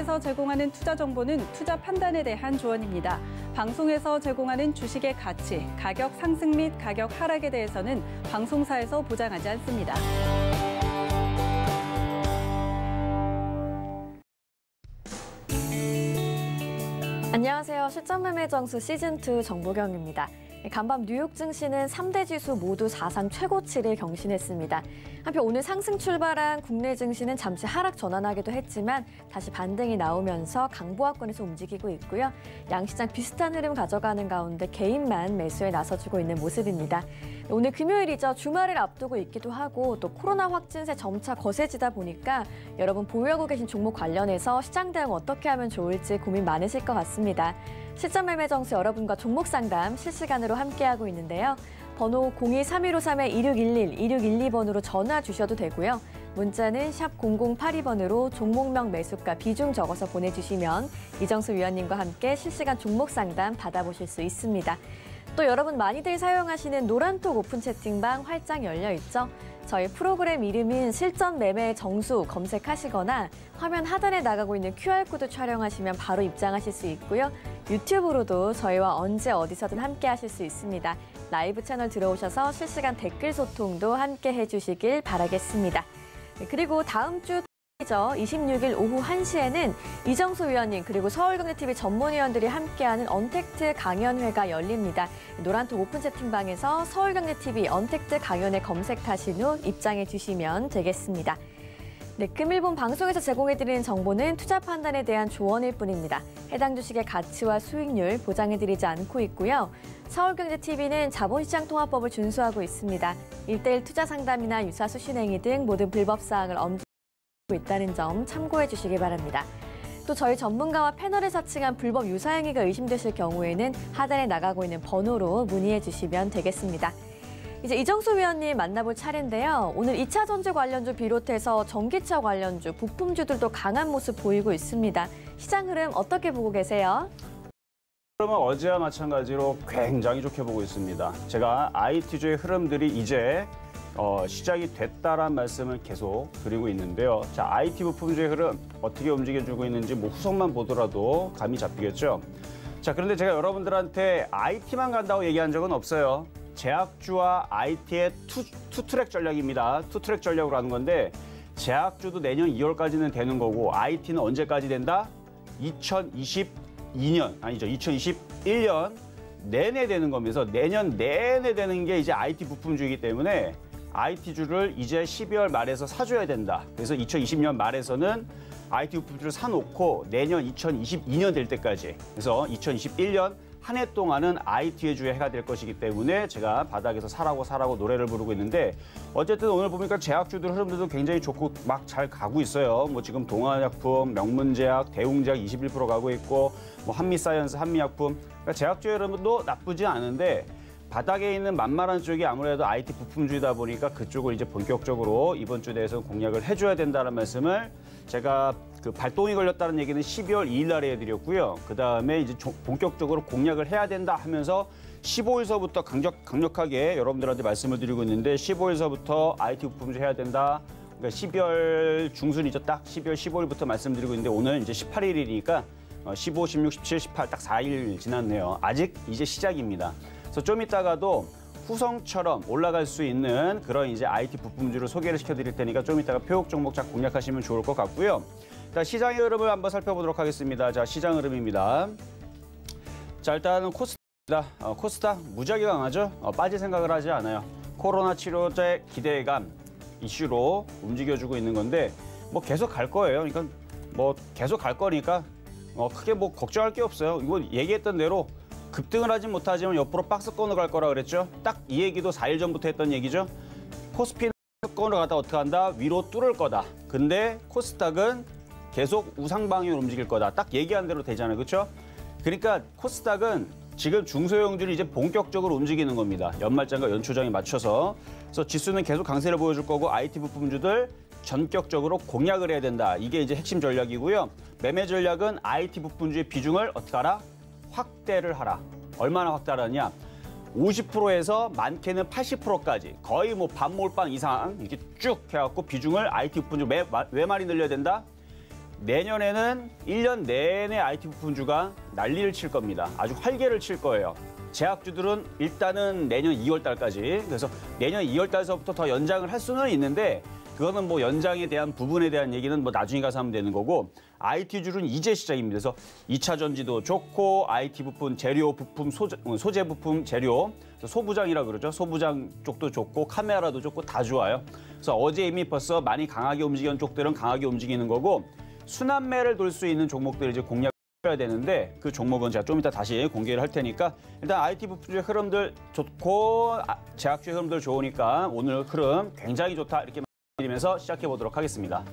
방송에서 제공하는 투자 정보는 투자 판단에 대한 조언입니다. 방송에서 제공하는 주식의 가치, 가격 상승 및 가격 하락에 대해서는 방송사에서 보장하지 않습니다. 안녕하세요. 실전매매정수 시즌2 정보경입니다. 간밤 뉴욕 증시는 3대 지수 모두 사상 최고치를 경신했습니다. 한편 오늘 상승 출발한 국내 증시는 잠시 하락 전환하기도 했지만 다시 반등이 나오면서 강보합권에서 움직이고 있고요. 양시장 비슷한 흐름 가져가는 가운데 개인만 매수에 나서주고 있는 모습입니다. 오늘 금요일이죠. 주말을 앞두고 있기도 하고 또 코로나 확진세 점차 거세지다 보니까 여러분 보유하고 계신 종목 관련해서 시장 대응 어떻게 하면 좋을지 고민 많으실 것 같습니다. 실전매매정수 여러분과 종목 상담 실시간으로 함께하고 있는데요. 번호 02-3153-2611, 2612번으로 전화 주셔도 되고요. 문자는 샵 0082번으로 종목명 매수가 비중 적어서 보내주시면 이정수 위원님과 함께 실시간 종목 상담 받아보실 수 있습니다. 또 여러분 많이들 사용하시는 노란톡 오픈 채팅방 활짝 열려 있죠? 저희 프로그램 이름인 실전 매매 정수 검색하시거나 화면 하단에 나가고 있는 QR코드 촬영하시면 바로 입장하실 수 있고요. 유튜브로도 저희와 언제 어디서든 함께 하실 수 있습니다. 라이브 채널 들어오셔서 실시간 댓글 소통도 함께 해주시길 바라겠습니다. 그리고 다음 주 26일 오후 1시에는 이정수 위원님 그리고 서울경제TV 전문위원들이 함께하는 언택트 강연회가 열립니다. 노란톡 오픈 채팅방에서 서울경제TV 언택트 강연회 검색하신 후 입장해 주시면 되겠습니다. 네, 금일본 방송에서 제공해드리는 정보는 투자 판단에 대한 조언일 뿐입니다. 해당 주식의 가치와 수익률 보장해드리지 않고 있고요. 서울경제TV는 자본시장통화법을 준수하고 있습니다. 1:1 투자 상담이나 유사 수신행위 등 모든 불법사항을 엄중하고 있다는 점 참고해 주시기 바랍니다. 또 저희 전문가와 패널에 사칭한 불법 유사행위가 의심되실 경우에는 하단에 나가고 있는 번호로 문의해 주시면 되겠습니다. 이제 이정수 위원님 만나볼 차례인데요. 오늘 2차 전지 관련주 비롯해서 전기차 관련주, 부품주들도 강한 모습 보이고 있습니다. 시장 흐름 어떻게 보고 계세요? 흐름은 어제와 마찬가지로 굉장히 좋게 보고 있습니다. 제가 IT주의 흐름들이 이제 시작이 됐다라는 말씀을 계속 드리고 있는데요. 자, IT 부품주의 흐름 어떻게 움직여주고 있는지 뭐 후속만 보더라도 감이 잡히겠죠. 자, 그런데 제가 여러분들한테 IT만 간다고 얘기한 적은 없어요. 제약주와 IT의 투트랙 전략입니다. 투트랙 전략으로 하는 건데 제약주도 내년 2월까지는 되는 거고 IT는 언제까지 된다? 2022년, 아니죠. 2021년 내내 되는 거면서 내년 내내 되는 게 이제 IT 부품주이기 때문에 IT주를 이제 12월 말에서 사줘야 된다. 그래서 2020년 말에서는 IT 부품주를 사놓고 내년 2022년 될 때까지 그래서 2021년 한 해 동안은 IT의 주의 해가 될 것이기 때문에 제가 바닥에서 사라고 노래를 부르고 있는데 어쨌든 오늘 보니까 제약주들 흐름들도 굉장히 좋고 막 잘 가고 있어요. 뭐 지금 동아약품, 명문제약, 대웅제약 21% 가고 있고 뭐 한미사이언스, 한미약품 그러니까 제약주의 흐름도 나쁘지 않은데 바닥에 있는 만만한 쪽이 아무래도 IT 부품주이다 보니까 그쪽을 이제 본격적으로 이번 주 내에서 공략을 해줘야 된다는 말씀을 제가 그 발동이 걸렸다는 얘기는 12월 2일 날에 해드렸고요. 그 다음에 이제 본격적으로 공략을 해야 된다 하면서 15일서부터 강력하게 여러분들한테 말씀을 드리고 있는데 15일서부터 IT 부품주 해야 된다. 그러니까 12월 중순이죠. 딱 12월 15일부터 말씀드리고 있는데 오늘 이제 18일이니까 15, 16, 17, 18 딱 4일 지났네요. 아직 이제 시작입니다. 그래서 좀 이따가도 후성처럼 올라갈 수 있는 그런 이제 IT 부품주를 소개를 시켜드릴 테니까 좀 이따가 표적 종목 잘 공략하시면 좋을 것 같고요. 자, 시장의 흐름을 한번 살펴보도록 하겠습니다. 자, 시장 흐름입니다. 자, 일단은 코스닥입니다. 코스닥 무지하게 강하죠? 빠질 생각을 하지 않아요. 코로나 치료제 기대감 이슈로 움직여주고 있는 건데 뭐 계속 갈 거예요. 그러니까 뭐 계속 갈 거니까 크게 뭐 걱정할 게 없어요. 이거 얘기했던 대로 급등을 하진 못하지만 옆으로 박스권으로 갈 거라 그랬죠. 딱 이 얘기도 4일 전부터 했던 얘기죠. 코스피는 박스권으로 가다 어떻게 한다? 위로 뚫을 거다. 근데 코스닥은 계속 우상 방향으로 움직일 거다. 딱 얘기한 대로 되잖아요. 그렇죠? 그러니까 코스닥은 지금 중소형주를 이제 본격적으로 움직이는 겁니다. 연말장과 연초장에 맞춰서. 그래서 지수는 계속 강세를 보여줄 거고 IT 부품주들 전격적으로 공략을 해야 된다. 이게 이제 핵심 전략이고요. 매매 전략은 IT 부품주의 비중을 어떻게 하라? 확대를 하라. 얼마나 확대하느냐? 50%에서 많게는 80%까지 거의 뭐 반몰빵 이상 이렇게 쭉 해갖고 비중을 IT 부품주 왜 많이 늘려야 된다? 내년에는 1년 내내 IT 부품주가 난리를 칠 겁니다. 아주 활개를 칠 거예요. 제약주들은 일단은 내년 2월 달까지, 그래서 내년 2월 달서부터 더 연장을 할 수는 있는데 그거는 뭐 연장에 대한 부분에 대한 얘기는 뭐 나중에 가서 하면 되는 거고, IT주는 이제 시작입니다. 그래서 2차 전지도 좋고 IT 부품, 재료 부품, 소재 부품, 재료, 소부장이라 그러죠. 소부장 쪽도 좋고 카메라도 좋고 다 좋아요. 그래서 어제 이미 벌써 많이 강하게 움직이는 쪽들은 강하게 움직이는 거고, 순환매를 돌 수 있는 종목들 이제 공략 해야 되는데 그 종목은 제가 좀 이따 다시 공개를 할 테니까 일단 IT 부품주의 흐름들 좋고 제약주의 흐름들 좋으니까 오늘 흐름 굉장히 좋다 이렇게 말씀드리면서 시작해 보도록 하겠습니다.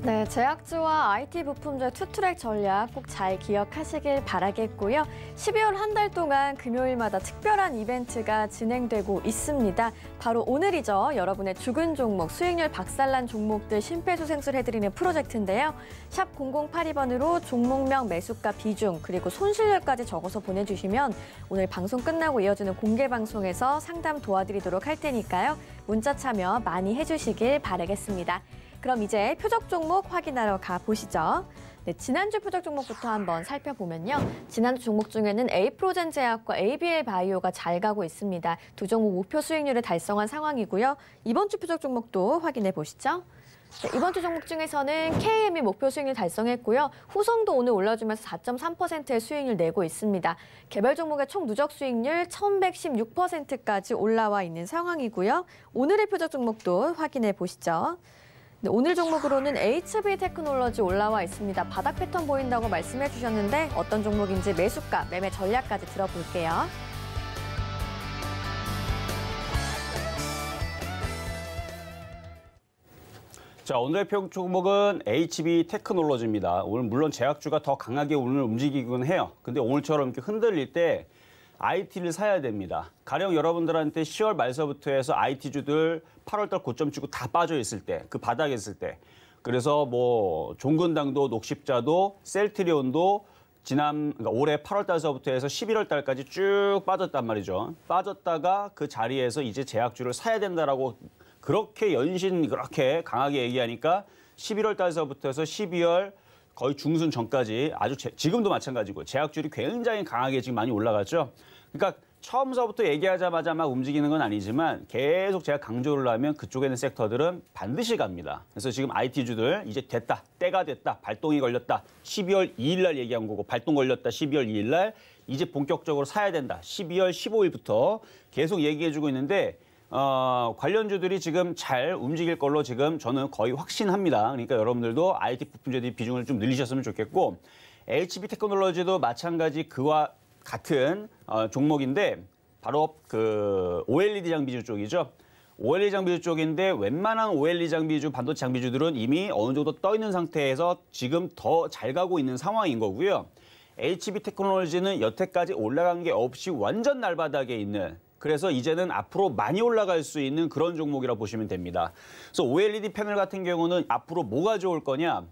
네, 제약주와 IT 부품주의 투트랙 전략 꼭 잘 기억하시길 바라겠고요. 12월 한 달 동안 금요일마다 특별한 이벤트가 진행되고 있습니다. 바로 오늘이죠. 여러분의 죽은 종목, 수익률 박살난 종목들 심폐소생술 해드리는 프로젝트인데요. 샵 0082번으로 종목명, 매수가, 비중, 그리고 손실률까지 적어서 보내주시면 오늘 방송 끝나고 이어지는 공개 방송에서 상담 도와드리도록 할 테니까요. 문자 참여 많이 해주시길 바라겠습니다. 그럼 이제 표적 종목 확인하러 가보시죠. 네, 지난주 표적 종목부터 한번 살펴보면요. 지난주 종목 중에는 에이프로젠 제약과 ABL 바이오가 잘 가고 있습니다. 두 종목 목표 수익률을 달성한 상황이고요. 이번 주 표적 종목도 확인해 보시죠. 네, 이번 주 종목 중에서는 KM이 목표 수익률 달성했고요. 후성도 오늘 올라주면서 4.3%의 수익률 내고 있습니다. 개별 종목의 총 누적 수익률 1116%까지 올라와 있는 상황이고요. 오늘의 표적 종목도 확인해 보시죠. 네, 오늘 종목으로는 HB 테크놀로지 올라와 있습니다. 바닥 패턴 보인다고 말씀해 주셨는데 어떤 종목인지 매수가, 매매 전략까지 들어볼게요. 자, 오늘의 표 종목은 HB 테크놀로지입니다. 오늘 물론 제약주가 더 강하게 오늘 움직이곤 해요. 근데 오늘처럼 이렇게 흔들릴 때 IT를 사야 됩니다. 가령 여러분들한테 10월 말서부터 해서 IT주들 8월달 고점 치고 다 빠져 있을 때, 그 바닥에 있을 때, 그래서 뭐 종근당도, 녹십자도, 셀트리온도 그러니까 올해 8월달서부터 해서 11월달까지 쭉 빠졌단 말이죠. 빠졌다가 그 자리에서 이제 제약주를 사야 된다라고 그렇게 그렇게 강하게 얘기하니까 11월달서부터 해서 12월 거의 중순 전까지 아주 지금도 마찬가지고 제약주들이 굉장히 강하게 지금 많이 올라갔죠. 그러니까 처음서부터 얘기하자마자 막 움직이는 건 아니지만 계속 제가 강조를 하면 그쪽에 있는 섹터들은 반드시 갑니다. 그래서 지금 IT주들 이제 됐다, 때가 됐다, 발동이 걸렸다. 12월 2일 날 얘기한 거고 발동 걸렸다 12월 2일 날 이제 본격적으로 사야 된다. 12월 15일부터 계속 얘기해주고 있는데 관련주들이 지금 잘 움직일 걸로 지금 저는 거의 확신합니다. 그러니까 여러분들도 IT 부품주의 비중을 좀 늘리셨으면 좋겠고 HB 테크놀로지도 마찬가지 그와 같은 종목인데 바로 그 OLED 장비주 쪽이죠. OLED 장비주 쪽인데 웬만한 OLED 장비주, 반도체 장비주들은 이미 어느 정도 떠 있는 상태에서 지금 더 잘 가고 있는 상황인 거고요. HB 테크놀로지는 여태까지 올라간 게 없이 완전 날바닥에 있는, 그래서 이제는 앞으로 많이 올라갈 수 있는 그런 종목이라고 보시면 됩니다. 그래서 OLED 패널 같은 경우는 앞으로 뭐가 좋을 거냐?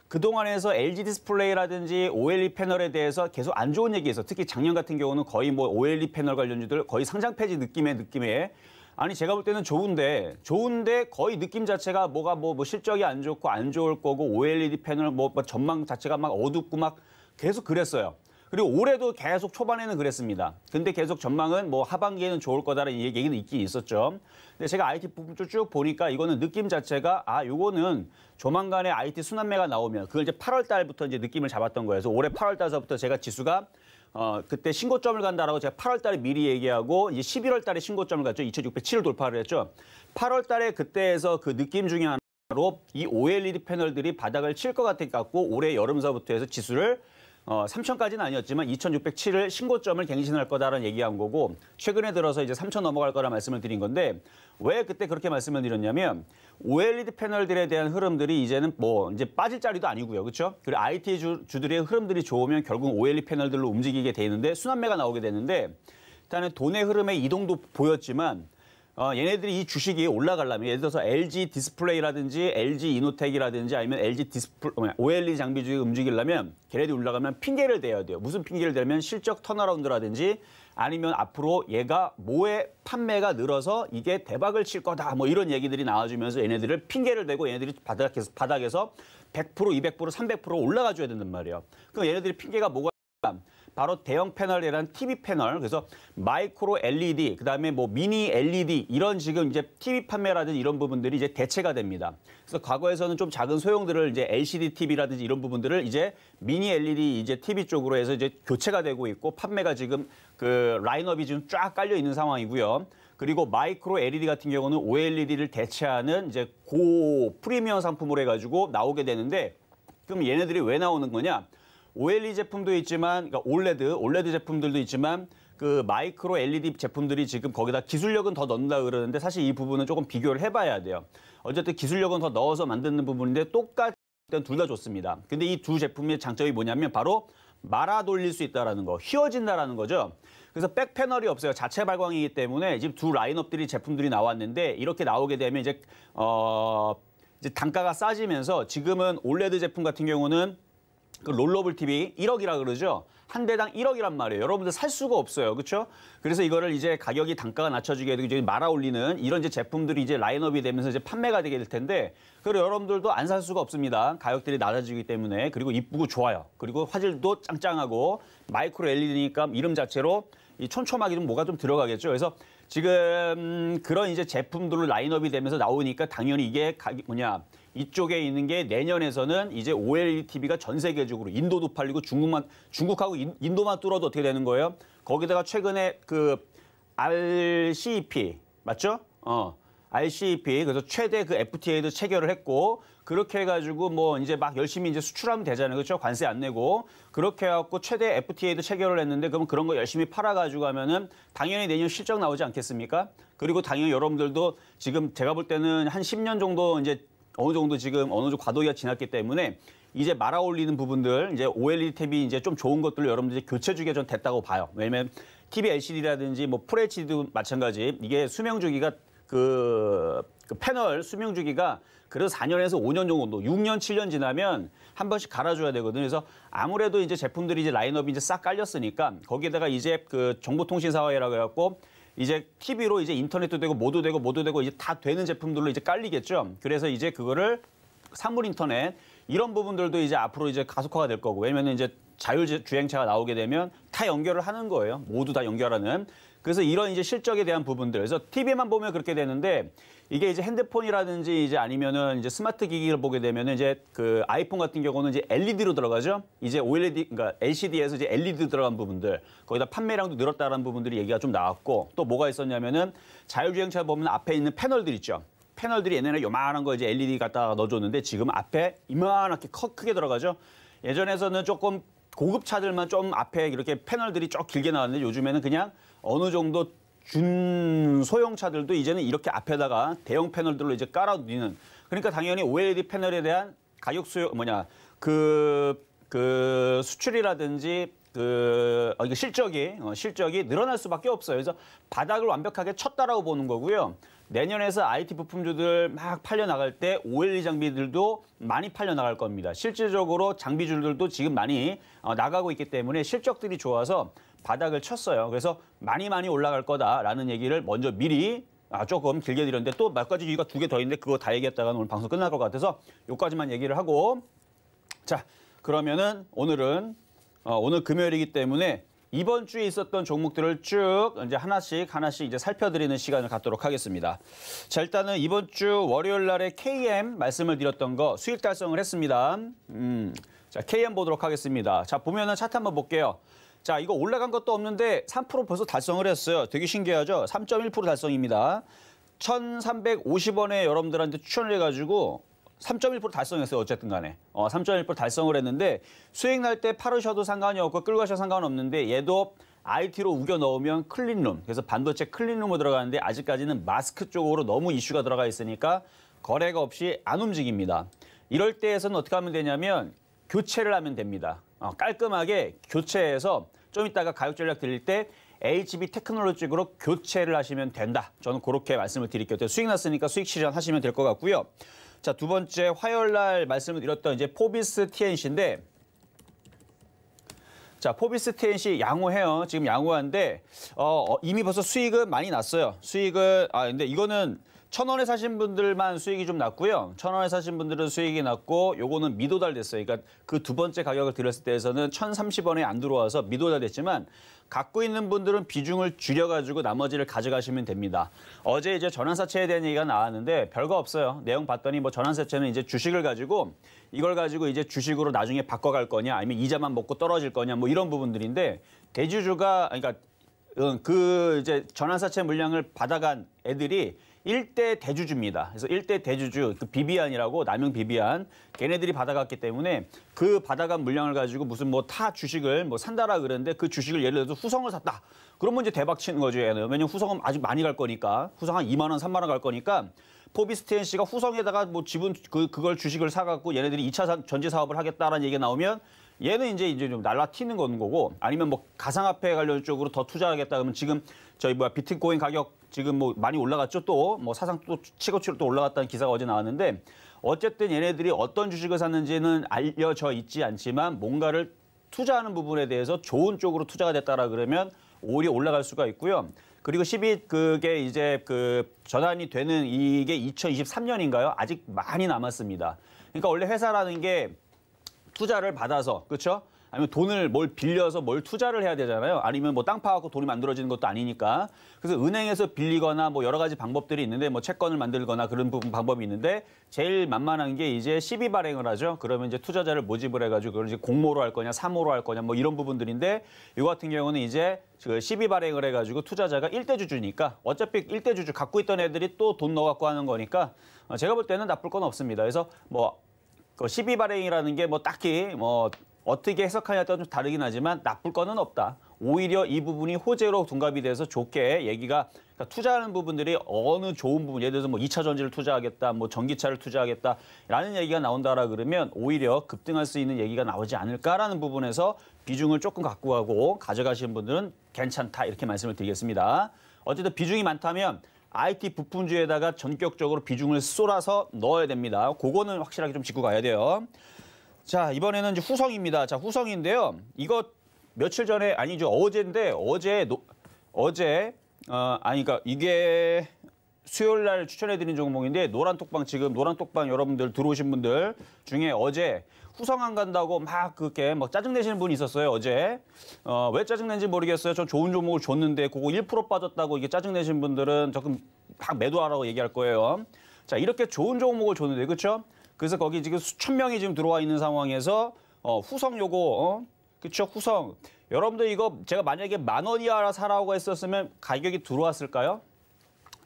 그동안에서 LG 디스플레이라든지 OLED 패널에 대해서 계속 안 좋은 얘기해서 특히 작년 같은 경우는 거의 뭐 OLED 패널 관련주들 거의 상장 폐지 느낌의 아니 제가 볼 때는 좋은데 거의 느낌 자체가 뭐가 뭐 실적이 안 좋고 안 좋을 거고 OLED 패널 뭐 전망 자체가 막 어둡고 막 계속 그랬어요. 그리고 올해도 계속 초반에는 그랬습니다. 근데 계속 전망은 뭐 하반기에는 좋을 거다라는 얘기는 있긴 있었죠. 근데 제가 IT 부분도 쭉 보니까 이거는 느낌 자체가 요거는 조만간에 IT 순환매가 나오면 그걸 이제 8월 달부터 이제 느낌을 잡았던 거예요. 그래서 올해 8월 달서부터 제가 지수가 그때 신고점을 간다라고 제가 8월 달에 미리 얘기하고 이제 11월 달에 신고점을 갔죠. 2607을 돌파를 했죠. 8월 달에 그때에서 그 느낌 중에 하나로 이 OLED 패널들이 바닥을 칠 것 같았고 올해 여름서부터 해서 지수를 3,000까지는 아니었지만 2,607을 신고점을 갱신할 거다라는 얘기한 거고 최근에 들어서 이제 3,000 넘어갈 거라 말씀을 드린 건데 왜 그때 그렇게 말씀을 드렸냐면 OLED 패널들에 대한 흐름들이 이제는 뭐 이제 빠질 자리도 아니고요. 그렇죠? 그리고 IT 주들의 흐름들이 좋으면 결국 OLED 패널들로 움직이게 되는데 순환매가 나오게 되는데 일단은 돈의 흐름의 이동도 보였지만 얘네들이 이 주식이 올라가려면 예를 들어서 LG 디스플레이라든지 LG 이노텍이라든지 아니면 OLED 장비주가 움직이려면 걔네들이 올라가면 핑계를 대야 돼요. 무슨 핑계를 대면 실적 턴어라운드라든지 아니면 앞으로 얘가 뭐의 판매가 늘어서 이게 대박을 칠 거다. 뭐 이런 얘기들이 나와주면서 얘네들을 핑계를 대고 얘네들이 바닥에서 100%, 200%, 300% 올라가 줘야 된단 말이에요. 그럼 얘네들이 핑계가 뭐가 바로 대형 패널이란 TV 패널, 그래서 마이크로 LED, 그다음에 뭐 미니 LED 이런 지금 이제 TV 판매라든지 이런 부분들이 이제 대체가 됩니다. 그래서 과거에서는 좀 작은 소형들을 이제 LCD TV라든지 이런 부분들을 이제 미니 LED 이제 TV 쪽으로 해서 이제 교체가 되고 있고 판매가 지금 그 라인업이 지금 쫙 깔려 있는 상황이고요. 그리고 마이크로 LED 같은 경우는 OLED를 대체하는 이제 고 프리미엄 상품으로 해가지고 나오게 되는데 그럼 얘네들이 왜 나오는 거냐? OLED 제품도 있지만, 그러니까 OLED 제품들도 있지만 그 마이크로 LED 제품들이 지금 거기다 기술력은 더 넣는다 그러는데 사실 이 부분은 조금 비교를 해봐야 돼요. 어쨌든 기술력은 더 넣어서 만드는 부분인데 똑같이 둘 다 좋습니다. 근데 이 두 제품의 장점이 뭐냐면 바로 말아 돌릴 수 있다는 거, 휘어진다라는 거죠. 그래서 백 패널이 없어요. 자체 발광이기 때문에 지금 두 라인업들이 제품들이 나왔는데 이렇게 나오게 되면 이제 단가가 싸지면서 지금은 OLED 제품 같은 경우는 그 롤러블 TV 1억이라 그러죠. 한 대당 1억이란 말이에요. 여러분들 살 수가 없어요. 그렇죠? 그래서 이거를 이제 가격이 단가가 낮춰지게 되고 이제 말아 올리는 이런 이제 제품들이 이제 라인업이 되면서 이제 판매가 되게 될 텐데 그리고 여러분들도 안 살 수가 없습니다. 가격들이 낮아지기 때문에. 그리고 이쁘고 좋아요. 그리고 화질도 짱짱하고 마이크로 LED니까 이름 자체로 이 촘촘하게 좀 뭐가 좀 들어가겠죠. 그래서 지금 그런 이제 제품들로 라인업이 되면서 나오니까 당연히 이게 이쪽에 있는 게 내년에서는 이제 OLED TV가 전 세계적으로 인도도 팔리고 중국하고 인도만 뚫어도 어떻게 되는 거예요? 거기다가 최근에 그 RCEP 맞죠? RCEP 그래서 최대 그 FTA도 체결을 했고 그렇게 해가지고 뭐 이제 막 열심히 이제 수출하면 되잖아요, 그렇죠? 관세 안 내고 그렇게 해갖고 최대 FTA도 체결을 했는데 그러면 그런 거 열심히 팔아가지고 하면은 당연히 내년 실적 나오지 않겠습니까? 그리고 당연히 여러분들도 지금 제가 볼 때는 한 10년 정도 이제 어느 정도 과도기가 지났기 때문에 이제 말아 올리는 부분들 이제 OLED TV 이제 좀 좋은 것들을 여러분들이 교체 주기가 좀 됐다고 봐요. 왜냐면 TV LCD라든지 뭐 FHD도 마찬가지 이게 수명 주기가 그 패널 수명 주기가 그래서 4년에서 5년 정도, 6년, 7년 지나면 한 번씩 갈아줘야 되거든요. 그래서 아무래도 이제 제품들이 이제 라인업이 이제 싹 깔렸으니까 거기에다가 이제 그 정보통신사회라고 해갖고 이제 TV로 이제 인터넷도 되고 모두 되고 이제 다 되는 제품들로 이제 깔리겠죠. 그래서 이제 그거를 산물 인터넷 이런 부분들도 이제 앞으로 이제 가속화가 될 거고 왜냐면 이제 자율주행차가 나오게 되면 다 연결을 하는 거예요. 모두 다 연결하는. 그래서 이런 이제 실적에 대한 부분들. 그래서 TV만 보면 그렇게 되는데 이게 이제 핸드폰이라든지 이제 아니면은 이제 스마트 기기를 보게 되면은 이제 그 아이폰 같은 경우는 이제 LED로 들어가죠. 이제 OLED, 그러니까 LCD에서 이제 LED 들어간 부분들. 거기다 판매량도 늘었다라는 부분들이 얘기가 좀 나왔고 또 뭐가 있었냐면은 자율주행차 보면 앞에 있는 패널들 있죠. 패널들이 옛날에 요만한 거 이제 LED 갖다가 넣어줬는데 지금 앞에 이만하게 크게 들어가죠. 예전에서는 조금 고급 차들만 좀 앞에 이렇게 패널들이 쭉 길게 나왔는데 요즘에는 그냥 어느 정도 준 소형차들도 이제는 이렇게 앞에다가 대형 패널들로 이제 깔아두는 그러니까 당연히 OLED 패널에 대한 가격 수요 그 수출이라든지 이게 실적이 늘어날 수밖에 없어요. 그래서 바닥을 완벽하게 쳤다라고 보는 거고요. 내년에서 IT 부품주들 막 팔려 나갈 때 OLED 장비들도 많이 팔려 나갈 겁니다. 실질적으로 장비주들도 지금 많이 나가고 있기 때문에 실적들이 좋아서 바닥을 쳤어요. 그래서 많이 올라갈 거다라는 얘기를 먼저 미리 조금 길게 드렸는데 또 몇 가지 이유가 2개 더 있는데 그거 다 얘기했다가는 오늘 방송 끝날 것 같아서 여기까지만 얘기를 하고 자 그러면은 오늘 금요일이기 때문에 이번 주에 있었던 종목들을 쭉 이제 하나씩 이제 살펴드리는 시간을 갖도록 하겠습니다. 자, 일단은 이번 주 월요일 날에 KM 말씀을 드렸던 거 수익 달성을 했습니다. 자, KM 보도록 하겠습니다. 자, 보면은 차트 한번 볼게요. 자, 이거 올라간 것도 없는데 3% 벌써 달성을 했어요. 되게 신기하죠? 3.1% 달성입니다. 1,350원에 여러분들한테 추천을 해가지고 3.1% 달성했어요. 어쨌든 간에. 3.1% 달성을 했는데 수익 날 때 팔으셔도 상관이 없고 끌고 가셔도 상관없는데 얘도 IT로 우겨 넣으면 클린룸. 그래서 반도체 클린룸으로 들어가는데 아직까지는 마스크 쪽으로 너무 이슈가 들어가 있으니까 거래가 없이 안 움직입니다. 이럴 때에서는 어떻게 하면 되냐면 교체를 하면 됩니다. 깔끔하게 교체해서 좀 이따가 가격 전략 드릴 때 HB 테크놀로지 쪽으로 교체를 하시면 된다. 저는 그렇게 말씀을 드릴게요. 수익 났으니까 수익 실현하시면 될 것 같고요. 자, 두 번째 화요일 날 말씀을 드렸던 이제 포비스 TNC인데 자, 포비스 TNC 양호해요. 지금 양호한데 이미 벌써 수익은 많이 났어요. 수익은 근데 이거는 1,000원에 사신 분들만 수익이 좀 났고요. 1,000원에 사신 분들은 수익이 났고 요거는 미도달 됐어요. 그러니까 그 두 번째 가격을 드렸을 때에서는 1,030원에 안 들어와서 미도달 됐지만 갖고 있는 분들은 비중을 줄여가지고 나머지를 가져가시면 됩니다. 어제 이제 전환사채에 대한 얘기가 나왔는데 별거 없어요. 내용 봤더니 뭐 전환사채는 이제 주식을 가지고 이걸 가지고 이제 주식으로 나중에 바꿔갈 거냐 아니면 이자만 먹고 떨어질 거냐 뭐 이런 부분들인데 대주주가 그러니까 그 이제 전환사채 물량을 받아간 애들이 1대 대주주입니다. 그래서 1대 대주주, 그 비비안이라고 남영 비비안, 걔네들이 받아갔기 때문에 그 받아간 물량을 가지고 무슨 뭐 타 주식을 뭐 산다라 그러는데 그 주식을 예를 들어서 후성을 샀다. 그러면 이제 대박 치는 거죠. 얘는. 왜냐면 후성은 아주 많이 갈 거니까. 후성 한 2만 원, 3만 원 갈 거니까 포비스 TNC가 후성에다가 뭐 지분 그걸 주식을 사갖고 얘네들이 2차 전지 사업을 하겠다라는 얘기가 나오면 얘는 이제 좀 날라튀는 거는 거고 아니면 뭐 가상화폐 관련 쪽으로 더 투자하겠다 그러면 지금 저희 비트코인 가격 지금 뭐 많이 올라갔죠 또 뭐 사상 또 치고치로 또 올라갔다는 기사가 어제 나왔는데 어쨌든 얘네들이 어떤 주식을 샀는지는 알려져 있지 않지만 뭔가를 투자하는 부분에 대해서 좋은 쪽으로 투자가 됐다라 그러면 오히려 올라갈 수가 있고요. 그리고 그게 이제 그 전환이 되는 이게 2023년인가요? 아직 많이 남았습니다. 그러니까 원래 회사라는 게 투자를 받아서 그렇죠? 아니면 돈을 뭘 빌려서 뭘 투자를 해야 되잖아요. 아니면 뭐 땅 파갖고 돈이 만들어지는 것도 아니니까. 그래서 은행에서 빌리거나 뭐 여러 가지 방법들이 있는데 뭐 채권을 만들거나 그런 방법이 있는데 제일 만만한 게 이제 시비 발행을 하죠. 그러면 이제 투자자를 모집을 해가지고 그걸 이제 공모로 할 거냐, 사모로 할 거냐 뭐 이런 부분들인데 이 같은 경우는 이제 그 시비 발행을 해가지고 투자자가 1대주주니까 어차피 1대주주 갖고 있던 애들이 또 돈 넣어갖고 하는 거니까 제가 볼 때는 나쁠 건 없습니다. 그래서 뭐 그 시비 발행이라는 게 뭐 딱히 뭐 어떻게 해석하냐에 따라 좀 다르긴 하지만 나쁠 거는 없다. 오히려 이 부분이 호재로 둔갑이 돼서 좋게 얘기가 그러니까 투자하는 부분들이 어느 좋은 부분, 예를 들어서 뭐 2차 전지를 투자하겠다, 뭐 전기차를 투자하겠다라는 얘기가 나온다라 그러면 오히려 급등할 수 있는 얘기가 나오지 않을까라는 부분에서 비중을 조금 갖고 가고 가져가시는 분들은 괜찮다 이렇게 말씀을 드리겠습니다. 어쨌든 비중이 많다면 IT 부품주에다가 전격적으로 비중을 쏠아서 넣어야 됩니다. 그거는 확실하게 좀 짚고 가야 돼요. 자, 이번에는 이제 후성입니다. 자, 후성인데요. 이거 며칠 전에 아니죠. 어제인데 그러니까 이게 수요일 날 추천해 드린 종목인데 노란톡방 지금 노란톡방 여러분들 들어오신 분들 중에 어제 후성 안 간다고 막 그렇게 막 짜증내시는 분이 있었어요, 어제. 왜 짜증낸지 모르겠어요. 전 좋은 종목을 줬는데 그거 1% 빠졌다고 이게 짜증내신 분들은 조금 막 매도하라고 얘기할 거예요. 자, 이렇게 좋은 종목을 줬는데 그렇죠? 그래서 거기 지금 수천 명이 지금 들어와 있는 상황에서 후성 요거 그렇죠? 후성. 여러분들 이거 제가 만약에 10,000원 이하라 사라고 했었으면 가격이 들어왔을까요?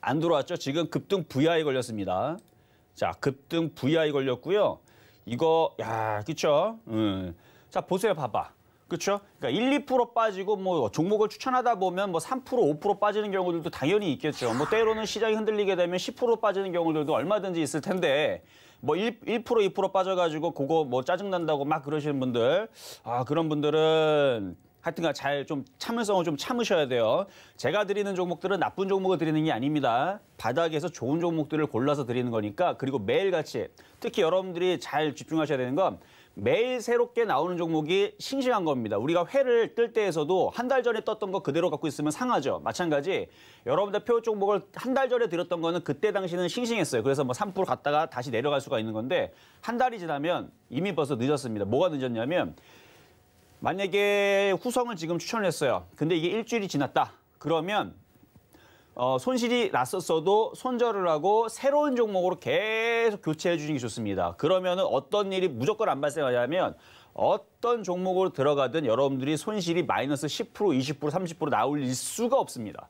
안 들어왔죠. 지금 급등 VI 걸렸습니다. 자, 급등 VI 걸렸고요. 이거 그렇죠? 자, 보세요. 봐봐. 그렇죠? 그러니까 1, 2% 빠지고 뭐 종목을 추천하다 보면 뭐 3%, 5% 빠지는 경우들도 당연히 있겠죠. 뭐 때로는 시장이 흔들리게 되면 10% 빠지는 경우들도 얼마든지 있을 텐데 뭐 1%, 2% 빠져가지고 그거 뭐 짜증난다고 막 그러시는 분들 그런 분들은 하여튼간 잘 좀 참을성을 좀 참으셔야 돼요. 제가 드리는 종목들은 나쁜 종목을 드리는 게 아닙니다. 바닥에서 좋은 종목들을 골라서 드리는 거니까 그리고 매일같이 특히 여러분들이 잘 집중하셔야 되는 건 매일 새롭게 나오는 종목이 싱싱한 겁니다. 우리가 회를 뜰 때에서도 한 달 전에 떴던 거 그대로 갖고 있으면 상하죠. 마찬가지 여러분들 표 종목을 한 달 전에 드렸던 거는 그때 당시는 싱싱했어요. 그래서 뭐 3% 갔다가 다시 내려갈 수가 있는 건데 한 달이 지나면 이미 벌써 늦었습니다. 뭐가 늦었냐면 만약에 후성을 지금 추천을 했어요. 근데 이게 일주일이 지났다. 그러면 손실이 났었어도 손절을 하고 새로운 종목으로 계속 교체해 주는 게 좋습니다. 그러면은 어떤 일이 무조건 안 발생하냐면 어떤 종목으로 들어가든 여러분들이 손실이 마이너스 10%, 20%, 30% 나올 수가 없습니다.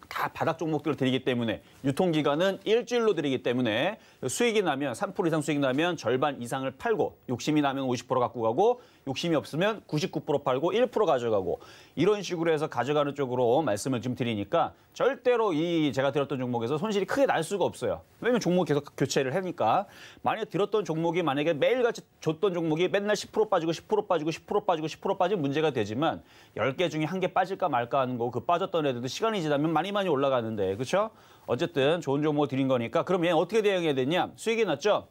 다 바닥 종목들을 드리기 때문에 유통기간은 일주일로 드리기 때문에 수익이 나면 3% 이상 수익이 나면 절반 이상을 팔고 욕심이 나면 50% 갖고 가고 욕심이 없으면 99% 팔고 1% 가져가고 이런 식으로 해서 가져가는 쪽으로 말씀을 좀 드리니까 절대로 이 제가 들었던 종목에서 손실이 크게 날 수가 없어요. 왜냐면 종목 계속 교체를 하니까. 만약에 들었던 종목이 만약에 매일같이 줬던 종목이 맨날 10% 빠지고 10% 빠지고 10% 빠지고 10% 빠지면 문제가 되지만 10개 중에 1개 빠질까 말까 하는 거 그 빠졌던 애들도 시간이 지나면 많이 올라가는데 그렇죠? 어쨌든 좋은 종목 드린 거니까 그럼 얘는 어떻게 대응해야 되냐? 수익이 났죠?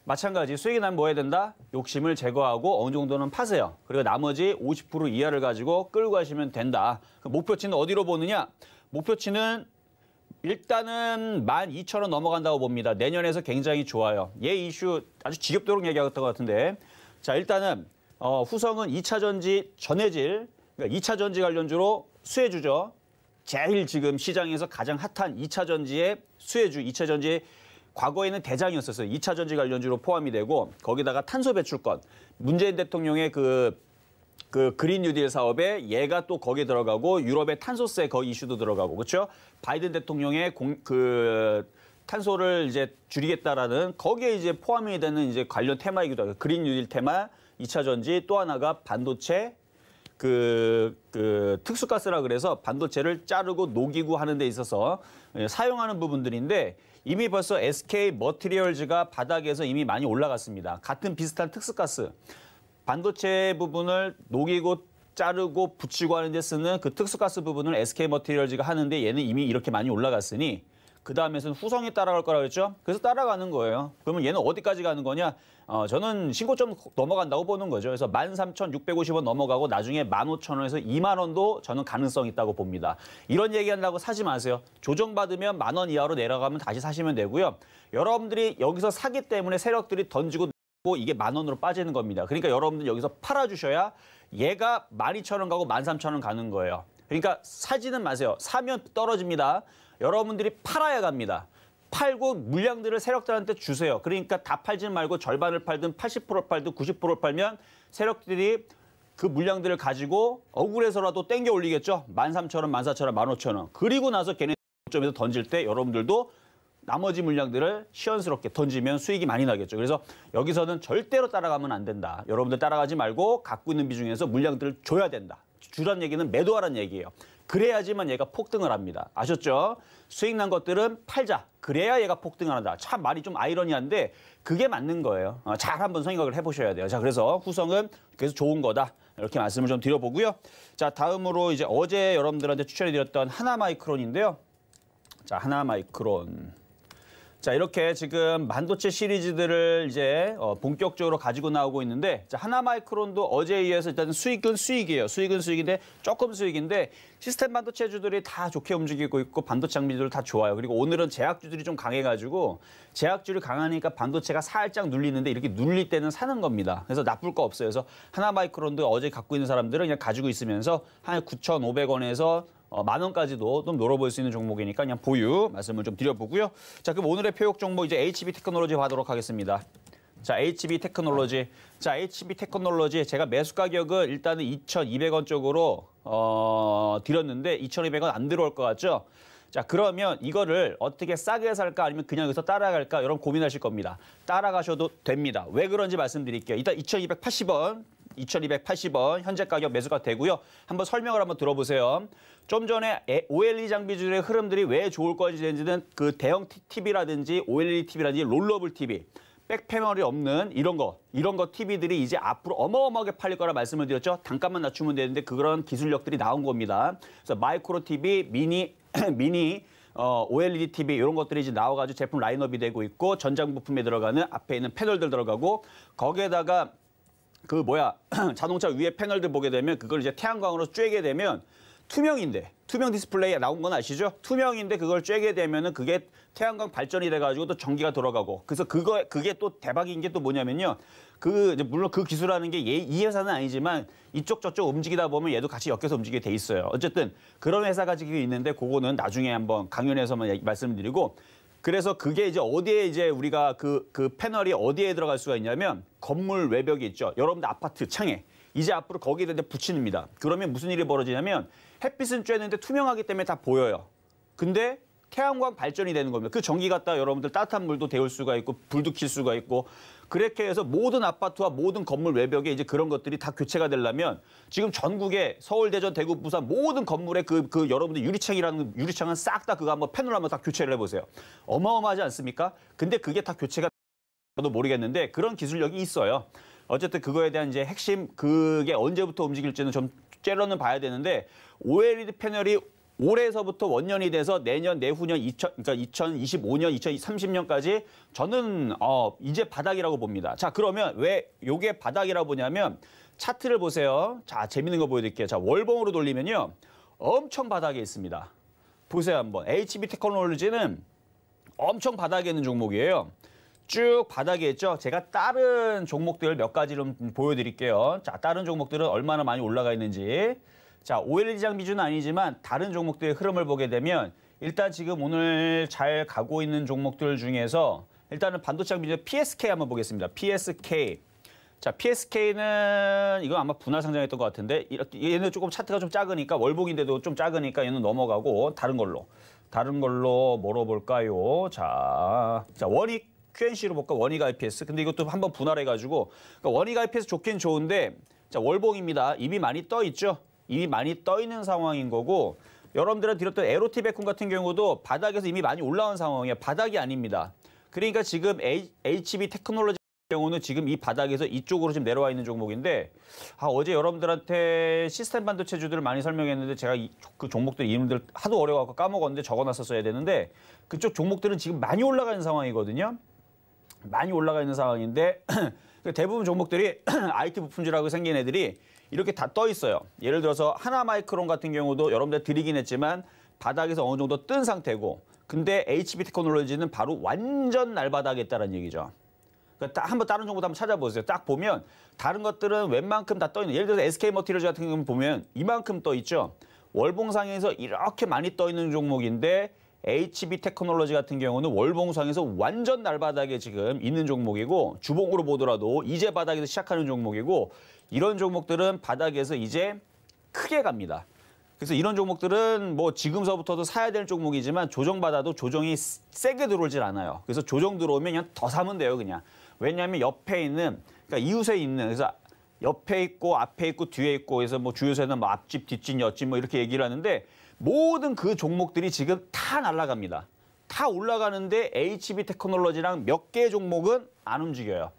마찬가지 수익이 나면 뭐 해야 된다? 욕심을 제거하고 어느 정도는 파세요. 그리고 나머지 50% 이하를 가지고 끌고 가시면 된다. 목표치는 어디로 보느냐? 목표치는 일단은 12,000원 넘어간다고 봅니다. 내년에서 굉장히 좋아요. 얘 이슈 아주 지겹도록 얘기했던 것 같은데. 자, 일단은 후성은 2차 전지 전해질, 그러니까 2차 전지 관련주로 수혜주죠. 제일 지금 시장에서 가장 핫한 2차 전지의 수혜주, 2차 전지의 과거에는 대장이었었어요. 2차 전지 관련주로 포함이 되고 거기다가 탄소 배출권, 문재인 대통령의 그 그린 뉴딜 사업에 얘가 또 거기에 들어가고 유럽의 탄소세 거 이슈도 들어가고 그렇죠? 바이든 대통령의 탄소를 이제 줄이겠다라는 거기에 이제 포함이 되는 이제 관련 테마이기도 하고 그린 뉴딜 테마, 2차 전지 또 하나가 반도체 특수가스라 그래서 반도체를 자르고 녹이고 하는 데 있어서 사용하는 부분들인데 이미 벌써 SK 머티리얼즈가 바닥에서 이미 많이 올라갔습니다. 같은 비슷한 특수가스. 반도체 부분을 녹이고 자르고 붙이고 하는 데 쓰는 그 특수가스 부분을 SK 머티리얼즈가 하는데 얘는 이미 이렇게 많이 올라갔으니 그 다음에서는 후성이 따라갈 거라 그랬죠. 그래서 따라가는 거예요. 그러면 얘는 어디까지 가는 거냐? 저는 신고점 넘어간다고 보는 거죠. 그래서 13,650원 넘어가고 나중에 15,000원에서 2만 원도 저는 가능성이 있다고 봅니다. 이런 얘기한다고 사지 마세요. 조정받으면 10,000원 이하로 내려가면 다시 사시면 되고요. 여러분들이 여기서 사기 때문에 세력들이 던지고 이게 10,000원으로 빠지는 겁니다. 그러니까 여러분들 여기서 팔아주셔야 얘가 12,000원 가고 13,000원 가는 거예요. 그러니까 사지는 마세요. 사면 떨어집니다. 여러분들이 팔아야 갑니다. 팔고 물량들을 세력들한테 주세요. 그러니까 다 팔지 말고 절반을 팔든 80%를 팔든 90%를 팔면 세력들이 그 물량들을 가지고 억울해서라도 땡겨 올리겠죠. 13,000원, 14,000원, 15,000원. 그리고 나서 걔네 점에서 던질 때 여러분들도 나머지 물량들을 시원스럽게 던지면 수익이 많이 나겠죠. 그래서 여기서는 절대로 따라가면 안 된다. 여러분들 따라가지 말고 갖고 있는 비중에서 물량들을 줘야 된다. 주란 얘기는 매도하라는 얘기예요. 그래야지만 얘가 폭등을 합니다. 아셨죠? 수익 난 것들은 팔자. 그래야 얘가 폭등을 한다. 참 말이 좀 아이러니한데 그게 맞는 거예요. 잘 한번 생각을 해보셔야 돼요. 자, 그래서 후성은 그래서 좋은 거다. 이렇게 말씀을 좀 드려보고요. 자, 다음으로 이제 어제 여러분들한테 추천해드렸던 하나마이크론인데요. 자, 하나마이크론. 자, 이렇게 지금 반도체 시리즈들을 이제 본격적으로 가지고 나오고 있는데 자, 하나마이크론도 어제에 이어서 일단 수익은 수익이에요. 수익은 수익인데 조금 수익인데 시스템 반도체주들이 다 좋게 움직이고 있고 반도체 장비들 다 좋아요. 그리고 오늘은 제약주들이 좀 강해가지고 제약주를 강하니까 반도체가 살짝 눌리는데 이렇게 눌릴 때는 사는 겁니다. 그래서 나쁠 거 없어요. 그래서 하나마이크론도 어제 갖고 있는 사람들은 그냥 가지고 있으면서 한 9,500원에서 10,000원까지도 좀 놀아볼 수 있는 종목이니까 그냥 보유 말씀을 좀 드려보고요. 자, 그럼 오늘의 표역 종목 이제 HB 테크놀로지 가도록 하겠습니다. 자, HB 테크놀로지. 자, HB 테크놀로지 제가 매수 가격을 일단은 2,200원 쪽으로 드렸는데 2,200원 안 들어올 것 같죠? 자, 그러면 이거를 어떻게 싸게 살까 아니면 그냥 여기서 따라갈까 여러분 고민하실 겁니다. 따라가셔도 됩니다. 왜 그런지 말씀드릴게요. 일단 2,280원. 2,280원 현재 가격 매수가 되고요. 한번 설명을 한번 들어보세요. 좀 전에 OLED 장비주의 흐름들이 왜 좋을 건지는 그 대형 TV라든지 OLED TV라든지 롤러블 TV, 백패널이 없는 이런 거 TV들이 이제 앞으로 어마어마하게 팔릴 거라 말씀을 드렸죠. 단가만 낮추면 되는데 그런 기술력들이 나온 겁니다. 그래서 마이크로 TV, 미니 OLED TV 이런 것들이 이제 나와가지고 제품 라인업이 되고 있고 전장 부품에 들어가는 앞에 있는 패널들 들어가고 거기에다가 자동차 위에 패널들 보게 되면 그걸 이제 태양광으로 쬐게 되면 투명인데 투명 디스플레이에 나온 건 아시죠? 투명인데 그걸 쬐게 되면은 그게 태양광 발전이 돼가지고 또 전기가 들어가고 그래서 그게 또 대박인 게 또 뭐냐면요. 물론 그 기술하는 게 이 회사는 아니지만 이쪽 저쪽 움직이다 보면 얘도 같이 엮여서 움직이게 돼 있어요. 어쨌든 그런 회사가 지금 있는데 그거는 나중에 한번 강연에서만 말씀드리고 그래서 그게 이제 어디에 이제 우리가 그 패널이 어디에 들어갈 수가 있냐면 건물 외벽이 있죠. 여러분들 아파트 창에 이제 앞으로 거기에 붙입니다. 그러면 무슨 일이 벌어지냐면 햇빛은 쬐는데 투명하기 때문에 다 보여요. 근데 태양광 발전이 되는 겁니다. 그 전기 갖다 여러분들 따뜻한 물도 데울 수가 있고 불도 킬 수가 있고 그렇게 해서 모든 아파트와 모든 건물 외벽에 이제 그런 것들이 다 교체가 되려면 지금 전국에 서울, 대전, 대구, 부산 모든 건물에 그 여러분들 유리창은 싹 다 그거 한번 패널 한번 다 교체를 해보세요. 어마어마하지 않습니까? 근데 그게 다 교체가 저도 모르겠는데 그런 기술력이 있어요. 어쨌든 그거에 대한 이제 핵심 그게 언제부터 움직일지는 좀 째려는 봐야 되는데 OLED 패널이 올해서부터 원년이 돼서 내년, 내후년, 그러니까 2025년, 2030년까지 저는 이제 바닥이라고 봅니다. 자, 그러면 왜 이게 바닥이라고 보냐면 차트를 보세요. 자, 재밌는 거 보여드릴게요. 자, 월봉으로 돌리면요. 엄청 바닥에 있습니다. 보세요 한번. HB 테크놀로지는 엄청 바닥에 있는 종목이에요. 쭉 바닥에 있죠. 제가 다른 종목들 몇 가지를 보여드릴게요. 자, 다른 종목들은 얼마나 많이 올라가 있는지. 자, OLED 장비주는 아니지만 다른 종목들의 흐름을 보게 되면 일단 지금 오늘 잘 가고 있는 종목들 중에서 일단은 반도체 장비주 PSK 한번 보겠습니다. PSK. 자, PSK는 이거 아마 분할 상장했던 것 같은데 얘는 조금 차트가 좀 작으니까 월봉인데도 좀 작으니까 얘는 넘어가고 다른 걸로 뭐로 볼까요? 자, 원익 QNC로 볼까? 원익 IPS. 근데 이것도 한번 분할해가지고 그러니까 원익 IPS 좋긴 좋은데 자, 월봉입니다. 이미 많이 떠 있죠. 이미 많이 떠 있는 상황인 거고 여러분들은 드렸던 에로티 베쿰 같은 경우도 바닥에서 이미 많이 올라온 상황이에요. 바닥이 아닙니다. 그러니까 지금 HB 테크놀로지 같은 경우는 지금 이 바닥에서 이쪽으로 지금 내려와 있는 종목인데 어제 여러분들한테 시스템 반도체주들을 많이 설명했는데 제가 그 종목들 이름들 하도 어려워서 까먹었는데 적어놨었어야 되는데 그쪽 종목들은 지금 많이 올라가 있는 상황이거든요. 많이 올라가 있는 상황인데 대부분 종목들이 IT 부품주라고 생긴 애들이 이렇게 다 떠 있어요. 예를 들어서 하나마이크론 같은 경우도 여러분들 드리긴 했지만 바닥에서 어느 정도 뜬 상태고 근데 HB 테크놀로지는 바로 완전 날바닥에 있다는 얘기죠. 그러니까 한번 다른 정보도 한번 찾아보세요. 딱 보면 다른 것들은 웬만큼 다 떠 있는 예를 들어서 SK머티리얼즈 같은 경우는 보면 이만큼 떠 있죠. 월봉상에서 이렇게 많이 떠 있는 종목인데 HB 테크놀로지 같은 경우는 월봉상에서 완전 날바닥에 지금 있는 종목이고 주봉으로 보더라도 이제 바닥에서 시작하는 종목이고 이런 종목들은 바닥에서 이제 크게 갑니다. 그래서 이런 종목들은 뭐 지금서부터도 사야 될 종목이지만 조정받아도 조정이 세게 들어오질 않아요. 그래서 조정 들어오면 그냥 더 사면 돼요, 그냥. 왜냐하면 옆에 있는, 그러니까 이웃에 있는, 그래서 옆에 있고 앞에 있고 뒤에 있고 그래서 뭐 주요세는 뭐 앞집, 뒷집, 옆집 뭐 이렇게 얘기를 하는데 모든 그 종목들이 지금 다 날아갑니다. 다 올라가는데 HB 테크놀로지랑 몇 개의 종목은 안 움직여요.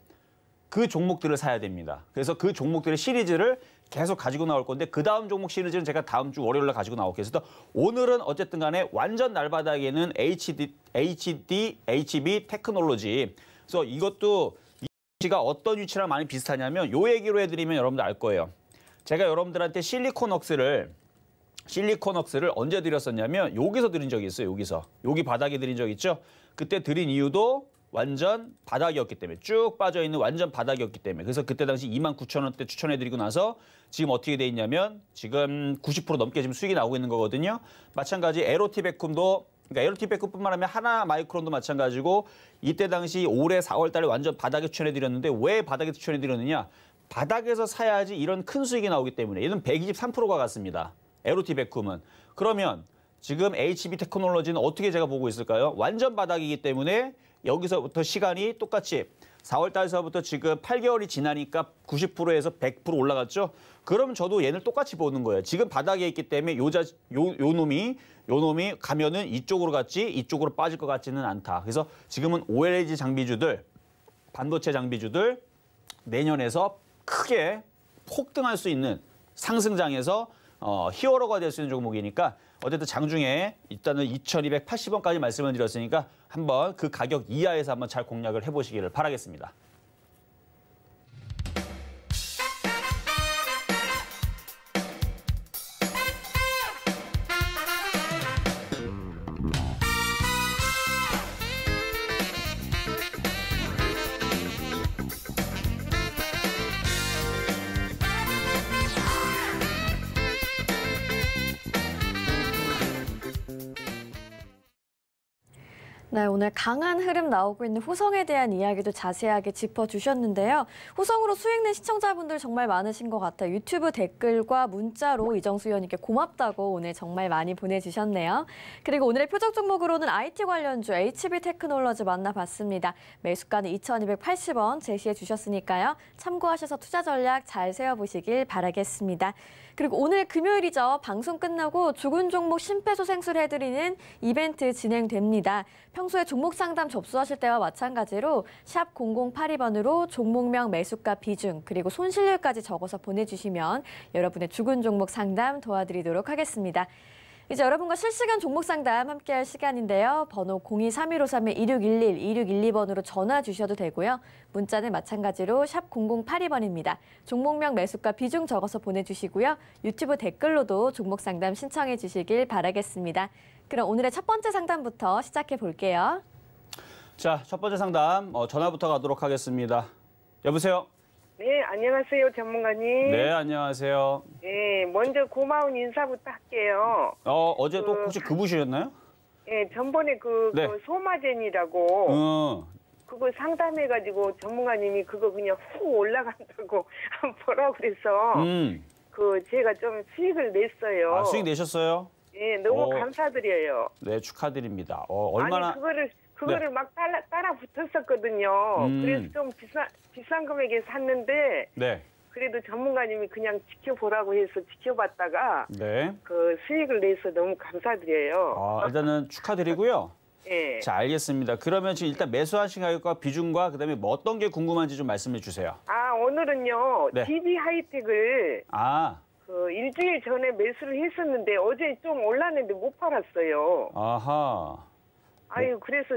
그 종목들을 사야 됩니다. 그래서 그 종목들의 시리즈를 계속 가지고 나올 건데 그 다음 종목 시리즈는 제가 다음 주 월요일에 가지고 나올게요. 그래서 오늘은 어쨌든 간에 완전 날바닥에는 HB 테크놀로지. 그래서 이것도 이 위치가 어떤 위치랑 많이 비슷하냐면 요 얘기로 해드리면 여러분들 알 거예요. 제가 여러분들한테 실리콘웍스를 언제 드렸었냐면 여기서 드린 적이 있어요. 여기 바닥에 드린 적 있죠. 그때 드린 이유도 완전 바닥이었기 때문에 쭉 빠져있는 완전 바닥이었기 때문에 그래서 그때 당시 29,000원대 추천해드리고 나서 지금 어떻게 돼 있냐면 지금 90% 넘게 지금 수익이 나오고 있는 거거든요. 마찬가지 에로티 베쿰도 그러니까 에로티 베쿰뿐만 아니라 하나 마이크론도 마찬가지고 이때 당시 올해 4월 달에 완전 바닥에 추천해드렸는데 왜 바닥에 추천해드렸느냐. 바닥에서 사야지 이런 큰 수익이 나오기 때문에 얘는 123%가 갔습니다. 에로티 베쿰은. 그러면 지금 HB 테크놀로지는 어떻게 제가 보고 있을까요? 완전 바닥이기 때문에 여기서부터 시간이 똑같이 4월 달서부터 지금 8개월이 지나니까 90%에서 100% 올라갔죠. 그럼 저도 얘를 똑같이 보는 거예요. 지금 바닥에 있기 때문에 요 놈이 가면은 이쪽으로 갔지 이쪽으로 빠질 것 같지는 않다. 그래서 지금은 OLED 장비주들, 반도체 장비주들 내년에서 크게 폭등할 수 있는 상승장에서 히어로가 될 수 있는 종목이니까 어쨌든 장중에 일단은 2,280원까지 말씀을 드렸으니까 한번 그 가격 이하에서 한번 잘 공략을 해보시기를 바라겠습니다. 네, 오늘 강한 흐름 나오고 있는 호성에 대한 이야기도 자세하게 짚어주셨는데요. 호성으로 수익 낸 시청자분들 정말 많으신 것 같아요. 유튜브 댓글과 문자로 이정수 의원님께 고맙다고 오늘 정말 많이 보내주셨네요. 그리고 오늘의 표적 종목으로는 IT 관련주 HB 테크놀로지 만나봤습니다. 매수가는 2,280원 제시해 주셨으니까요. 참고하셔서 투자 전략 잘 세워보시길 바라겠습니다. 그리고 오늘 금요일이죠. 방송 끝나고 죽은 종목 심폐소생술 해드리는 이벤트 진행됩니다. 평소에 종목 상담 접수하실 때와 마찬가지로 샵 0082번으로 종목명, 매수가, 비중, 그리고 손실률까지 적어서 보내주시면 여러분의 죽은 종목 상담 도와드리도록 하겠습니다. 이제 여러분과 실시간 종목 상담 함께할 시간인데요. 번호 023153-2611, 2612번으로 전화 주셔도 되고요. 문자는 마찬가지로 샵 0082번입니다. 종목명 매수가 비중 적어서 보내주시고요. 유튜브 댓글로도 종목 상담 신청해 주시길 바라겠습니다. 그럼 오늘의 첫 번째 상담부터 시작해 볼게요. 자, 첫 번째 상담 전화부터 가도록 하겠습니다. 여보세요? 네, 안녕하세요, 전문가님. 네, 안녕하세요. 네, 먼저 고마운 인사부터 할게요. 어제 또 혹시 그부시였나요? 네, 전번에 네. 그 소마젠이라고 그거 상담해가지고 전문가님이 그거 그냥 훅 올라간다고 보라고 그래서 그 제가 좀 수익을 냈어요. 아, 수익 내셨어요? 네, 너무 감사드려요. 네, 축하드립니다. 얼마나... 아니, 그거를 네. 막 따라 붙었었거든요. 그래서 좀 비싼 금액에 샀는데 네. 그래도 전문가님이 그냥 지켜보라고 해서 지켜봤다가 네. 그 수익을 내서 너무 감사드려요. 일단은 축하드리고요. 네. 자, 알겠습니다. 그러면 지금 일단 매수하신 가격과 비중과 그다음에 뭐 어떤 게 궁금한지 좀 말씀해 주세요. 오늘은요. 네. DB 하이텍을 그 일주일 전에 매수를 했었는데 어제 좀 올랐는데 못 팔았어요. 아하. 아유, 그래서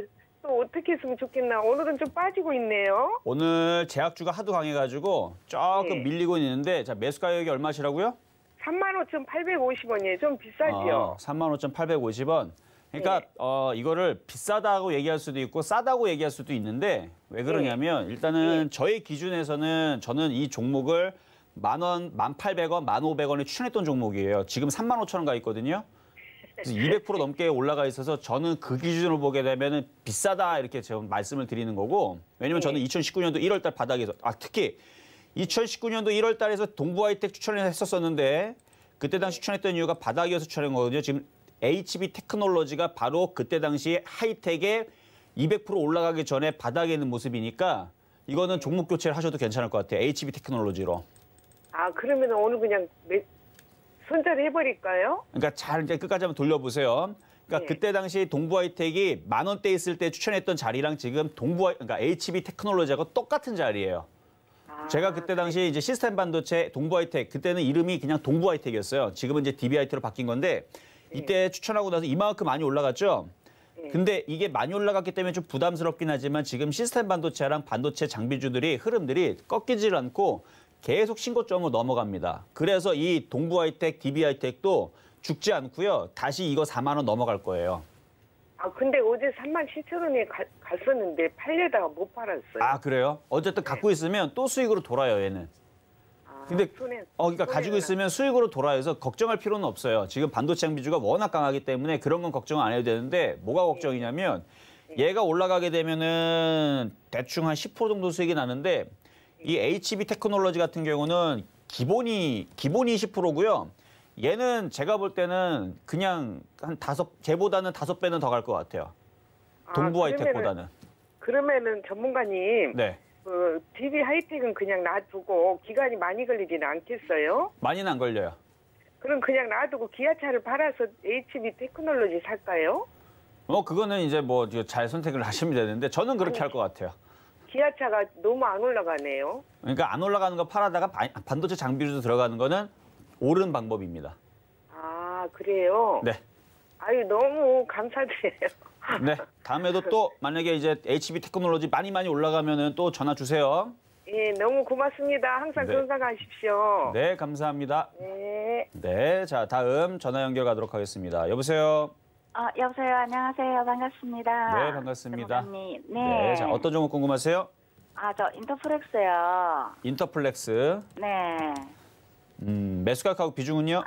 또 어떻게 했으면 좋겠나. 오늘은 좀 빠지고 있네요. 오늘 제약주가 하도 강해가지고 조금 네. 밀리고 있는데 자, 매수 가격이 얼마시라고요? 35,850원이에요. 좀 비싸죠? 35,850원. 그러니까 네. 이거를 비싸다고 얘기할 수도 있고 싸다고 얘기할 수도 있는데 왜 그러냐면 일단은 저의 기준에서는 저는 이 종목을 10,000원, 1,800원, 1,500원에 추천했던 종목이에요. 지금 35,000원 가 있거든요. 그래서 200% 넘게 올라가 있어서 저는 그 기준으로 보게 되면은 비싸다 이렇게 제가 말씀을 드리는 거고 왜냐면 저는 2019년도 1월 달 바닥에서 특히 2019년도 1월 달에서 동부하이텍 추천을 했었었는데 그때 당시 추천했던 이유가 바닥이어서 추천한 거거든요. 지금 HB 테크놀로지가 바로 그때 당시 하이텍에 200% 올라가기 전에 바닥에 있는 모습이니까 이거는 종목 교체를 하셔도 괜찮을 것 같아요. HB 테크놀로지로. 그러면 오늘 그냥 손절 해버릴까요? 그러니까 잘 이제 끝까지 한번 돌려보세요. 그러니까 네. 그때 당시 동부하이텍이 10,000원대 있을 때 추천했던 자리랑 지금 그러니까 HB 테크놀로지하고 똑같은 자리예요. 제가 그때 당시 이제 시스템 반도체 동부하이텍 그때는 이름이 그냥 동부하이텍이었어요. 지금은 이제 DB하이텍로 바뀐 건데 이때 추천하고 나서 이만큼 많이 올라갔죠. 근데 이게 많이 올라갔기 때문에 좀 부담스럽긴 하지만 지금 시스템 반도체랑 반도체 장비주들이 흐름들이 꺾이질 않고 계속 신고점으로 넘어갑니다. 그래서 이 동부하이텍, DB하이텍도 죽지 않고요. 다시 이거 4만 원 넘어갈 거예요. 근데 어제 37,000원에 갔었는데 팔려다가 못 팔았어요. 그래요? 어쨌든 갖고 있으면 또 수익으로 돌아요, 얘는. 근데 그러니까 가지고 있으면 수익으로 돌아요. 그래서 걱정할 필요는 없어요. 지금 반도체 장비주가 워낙 강하기 때문에 그런 건 걱정 안 해도 되는데 뭐가 걱정이냐면 얘가 올라가게 되면은 대충 한 10% 정도 수익이 나는데 이 HB 테크놀로지 같은 경우는 기본이 20%고요. 얘는 제가 볼 때는 그냥 한 쟤보다는 5배는 더 갈 것 같아요. 동부하이텍보다는. 그러면은 전문가님, 네. 그 DB 하이텍은 그냥 놔두고 기간이 많이 걸리지는 않겠어요? 많이는 안 걸려요. 그럼 그냥 놔두고 기아차를 팔아서 HB 테크놀로지 살까요? 그거는 이제 뭐 잘 선택을 하시면 되는데 저는 그렇게 할 것 같아요. 기아차가 너무 안 올라가네요. 그러니까 안 올라가는 거 팔아다가 반도체 장비로 들어가는 거는 옳은 방법입니다. 그래요? 네. 아유, 너무 감사드려요. 네. 다음에도 또 만약에 이제 HB 테크놀로지 많이 올라가면은 또 전화 주세요. 예, 너무 고맙습니다. 항상 네. 건강하십시오. 네, 감사합니다. 네. 네, 자 다음 전화 연결 가도록 하겠습니다. 여보세요. 여보세요. 안녕하세요. 반갑습니다. 네, 반갑습니다. 전문가님. 네, 자 어떤 종목 궁금하세요? 저 인터플렉스요. 인터플렉스. 네. 매수가격하고 비중은요?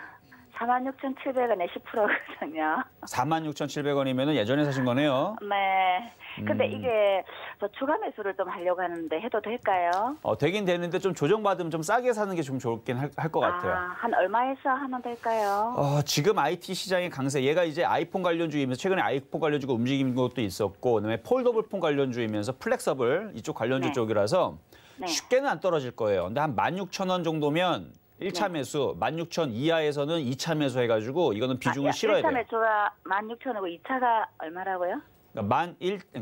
46,700원에 10%거든요. 46,700원이면 예전에 사신 거네요. 네. 근데 이게 저 추가 매수를 좀 하려고 하는데 해도 될까요? 되긴 되는데 좀 조정받으면 좀 싸게 사는 게 좀 좋긴 할 것 같아요. 한 얼마에서 하면 될까요? 지금 IT 시장의 강세, 얘가 이제 아이폰 관련주이면서 최근에 아이폰 관련주가 움직이는 것도 있었고, 그다음에 폴더블 폰 관련주이면서 플렉서블 이쪽 관련주 네. 쪽이라서 네. 쉽게는 안 떨어질 거예요. 근데 한 16,000원 정도면 1차 매수, 16,000 이하에서는 2차 매수 해가지고 이거는 비중을 실어야 돼요. 1차 매수가 16,000원이고 2차가 얼마라고요? 그러니까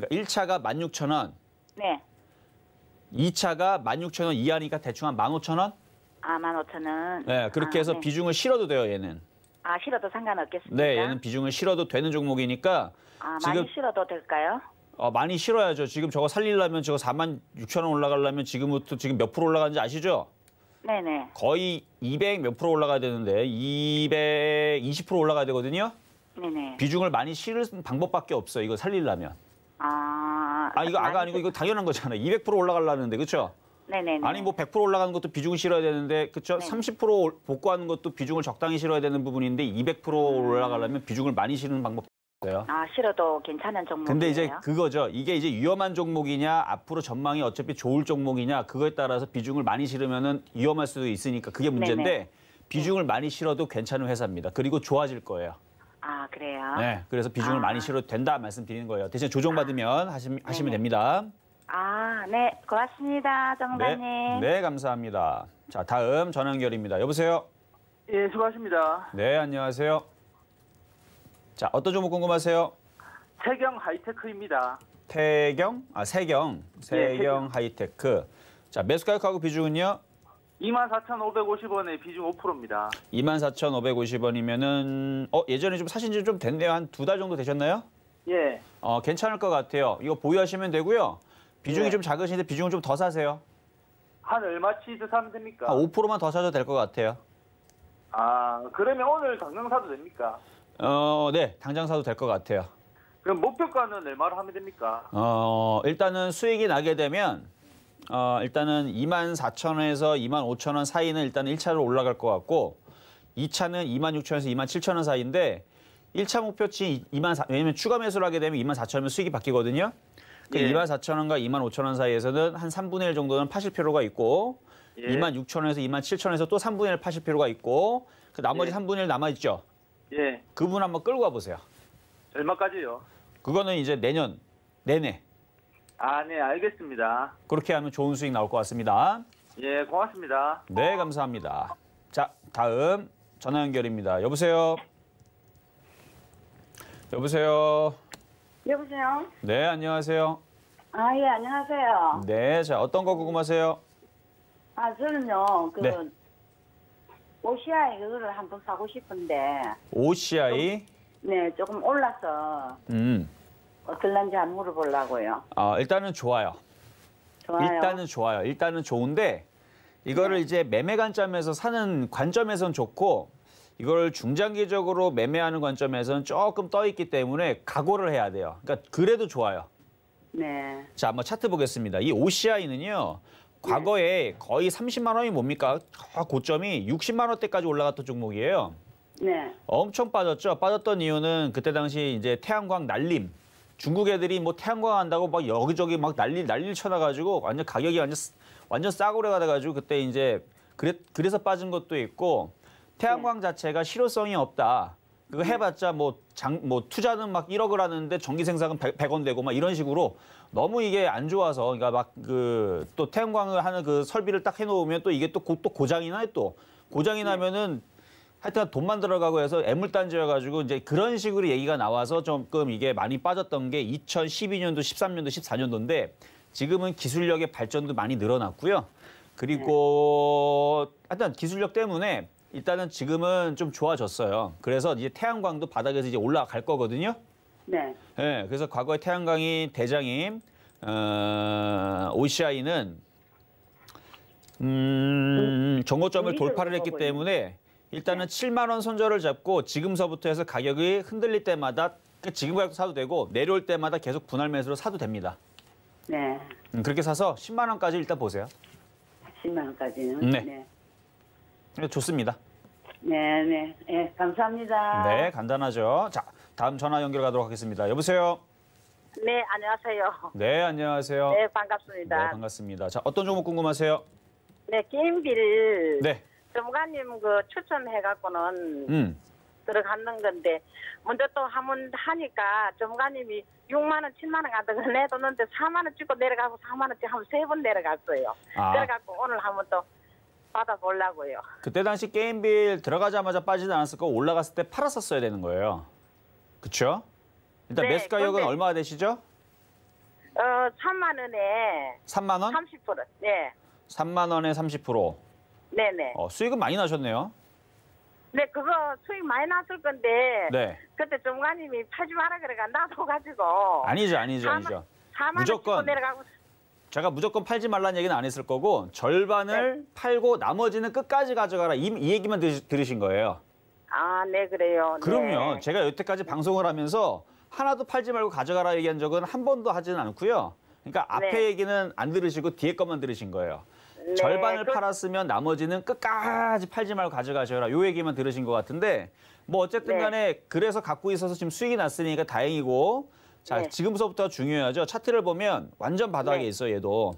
1차가 16,000원, 네. 2차가 16,000원 이하니까 대충 한 15,000원? 15,000원. 네, 그렇게 해서 네. 비중을 실어도 돼요, 얘는. 아, 실어도 상관없겠습니까? 네, 얘는 비중을 실어도 되는 종목이니까. 아, 지금 많이 실어도 될까요? 많이 실어야죠. 지금 저거 살리려면 저거 46,000원 올라가려면 지금부터 지금 몇 프로 올라가는지 아시죠? 네네. 거의 200 몇 프로 올라가야 되는데 220% 올라가야 되거든요. 네네. 비중을 많이 실을 방법밖에 없어요. 이거 살리려면. 이거 아니고 이거 당연한 거잖아요. 200% 올라가려는데 그렇죠? 네네네. 아니 뭐 100% 올라가는 것도 비중을 실어야 되는데 그렇죠? 네. 30% 복구하는 것도 비중을 적당히 실어야 되는 부분인데 200% 올라가려면 비중을 많이 실는 방법이 없어요. 아, 실어도 괜찮은 종목이에요? 근데 이제 그거죠. 이게 이제 위험한 종목이냐 앞으로 전망이 어차피 좋을 종목이냐 그거에 따라서 비중을 많이 실으면은 위험할 수도 있으니까 그게 문제인데 네네. 비중을 많이 실어도 괜찮은 회사입니다. 그리고 좋아질 거예요. 아, 그래요? 네, 그래서 비중을 많이 실어도 된다 말씀드리는 거예요. 대신 조정받으면 하시면 됩니다. 아, 네. 고맙습니다, 정관님. 네, 감사합니다. 자, 다음 전화 연결입니다. 여보세요? 예, 수고하십니다. 네, 안녕하세요. 자, 어떤 종목 궁금하세요? 태경 하이테크입니다. 세경 세경. 하이테크. 자, 매수 가격하고 비중은요? 24,550원에 비중 5%입니다. 24,550원이면은 예전에 좀 사신 지 좀 됐네요. 한 2달 정도 되셨나요? 예. 괜찮을 것 같아요. 이거 보유하시면 되고요. 비중이 네. 좀 작으신데 비중을 좀 더 사세요. 한 얼마치 더 사면 됩니까? 한 5%만 더 사셔도 될 것 같아요. 아, 그러면 오늘 당장 사도 됩니까? 네, 당장 사도 될 것 같아요. 그럼 목표가는 얼마로 하면 됩니까? 일단은 수익이 나게 되면 일단은 24,000원에서 25,000원 사이는 일단 1차로 올라갈 것 같고 2차는 26,000원에서 27,000원 사이인데 1차 목표치 24,000원, 왜냐면 추가 매수를 하게 되면 24,000원이면 수익이 바뀌거든요. 그 예. 24,000원과 25,000원 사이에서는 한 3분의 1 정도는 파실 필요가 있고 예. 26,000원에서 27,000원에서 또 3분의 1 파실 필요가 있고 그 나머지 예. 3분의 1 남아있죠. 예. 그분 한번 끌고 와보세요. 얼마까지요? 그거는 이제 내년 내내 아, 네, 알겠습니다. 그렇게 하면 좋은 수익 나올 것 같습니다. 예, 고맙습니다. 네, 감사합니다. 자, 다음 전화 연결입니다. 여보세요? 여보세요? 여보세요? 네, 안녕하세요. 아, 예, 안녕하세요. 네, 자, 어떤 거 궁금하세요? 아, 저는요, 네. OCI 그거를 한번 사고 싶은데, OCI? 네, 조금 올라서 어떨런지 한번 물어보려고요. 일단은 좋아요. 좋아요. 일단은 좋아요. 일단은 좋은데 이거를 이제 매매 관점에서 사는 관점에선 좋고 이걸 중장기적으로 매매하는 관점에서는 조금 떠 있기 때문에 각오를 해야 돼요. 그러니까 그래도 좋아요. 네. 자, 한번 차트 보겠습니다. 이 OCI는요. 과거에 거의 30만 원이 뭡니까? 고점이 60만 원대까지 올라갔던 종목이에요. 네. 엄청 빠졌죠. 빠졌던 이유는 그때 당시 이제 태양광 날림. 중국 애들이 뭐 태양광 한다고 막 여기저기 막 난리를 쳐놔가지고 완전 가격이 완전 싸구려가 돼가지고 그때 이제 그래서 빠진 것도 있고 태양광 자체가 실효성이 없다. 그거 해봤자 뭐 투자는 막 1억을 하는데 전기 생산은 100원 되고 막 이런 식으로 너무 이게 안 좋아서 그러니까 막 또 태양광을 하는 그 설비를 딱 해놓으면 또 이게 또 고장이 나요 또 고장이 나면은 하여튼 돈만 들어가고 해서 애물단지여가지고 이제 그런 식으로 얘기가 나와서 조금 이게 많이 빠졌던 게 2012년도, 13년도, 14년도인데 지금은 기술력의 발전도 많이 늘어났고요. 그리고 하여튼 기술력 때문에 일단은 지금은 좀 좋아졌어요. 그래서 이제 태양광도 바닥에서 이제 올라갈 거거든요. 네. 네, 그래서 과거에 태양광이 대장인 OCI는 정고점을 돌파를 했기 때문에 일단은 7만 원 손절을 잡고 지금서부터 해서 가격이 흔들릴 때마다 지금 가격 사도 되고 내려올 때마다 계속 분할 매수로 사도 됩니다. 네. 그렇게 사서 10만 원까지 일단 보세요. 10만 원까지는. 네. 좋습니다. 네, 네. 네, 감사합니다. 네, 간단하죠. 자, 다음 전화 연결 가도록 하겠습니다. 여보세요? 네, 안녕하세요. 네, 안녕하세요. 네, 반갑습니다. 네, 반갑습니다. 자, 어떤 종목 궁금하세요? 네, 게임비를 네. 전문가님 그 추천해갖고는 들어갔는 건데 먼저 또 한번 하니까 전문가님이 6만 원, 7만 원 가다가 내뒀는데 4만 원 찍고 내려가고 4만 원씩 한 3번 내려갔어요. 그래갖고 오늘 한번 또 받아보려고요. 그때 당시 게임빌 들어가자마자 빠지지 않았을 거 올라갔을 때 팔았었어야 되는 거예요. 그렇죠? 일단 네, 매수 가격은 근데, 얼마가 되시죠? 3만 원에 3만 원? 30%. 네. 3만 원에 30%. 네네. 수익은 많이 나셨네요. 네, 그거 수익 많이 났을 건데. 네. 그때 전문가님이 팔지 마라 그래가 나도 가지고. 아니죠. 4만 무조건 원 내려가고. 제가 무조건 팔지 말라는 얘기는 안 했을 거고 절반을 팔고 나머지는 끝까지 가져가라 이 얘기만 들으신 거예요. 아, 네, 그래요. 그럼요. 네. 제가 여태까지 방송을 하면서 하나도 팔지 말고 가져가라 얘기한 적은 한 번도 하지는 않고요. 그러니까 앞에 네. 얘기는 안 들으시고 뒤에 것만 들으신 거예요. 네, 절반을 팔았으면 나머지는 끝까지 팔지 말고 가져가셔라. 요 얘기만 들으신 것 같은데 뭐 어쨌든 간에 그래서 갖고 있어서 지금 수익이 났으니까 다행이고 자 네. 지금부터 중요하죠. 차트를 보면 완전 바닥에 네. 있어 얘도.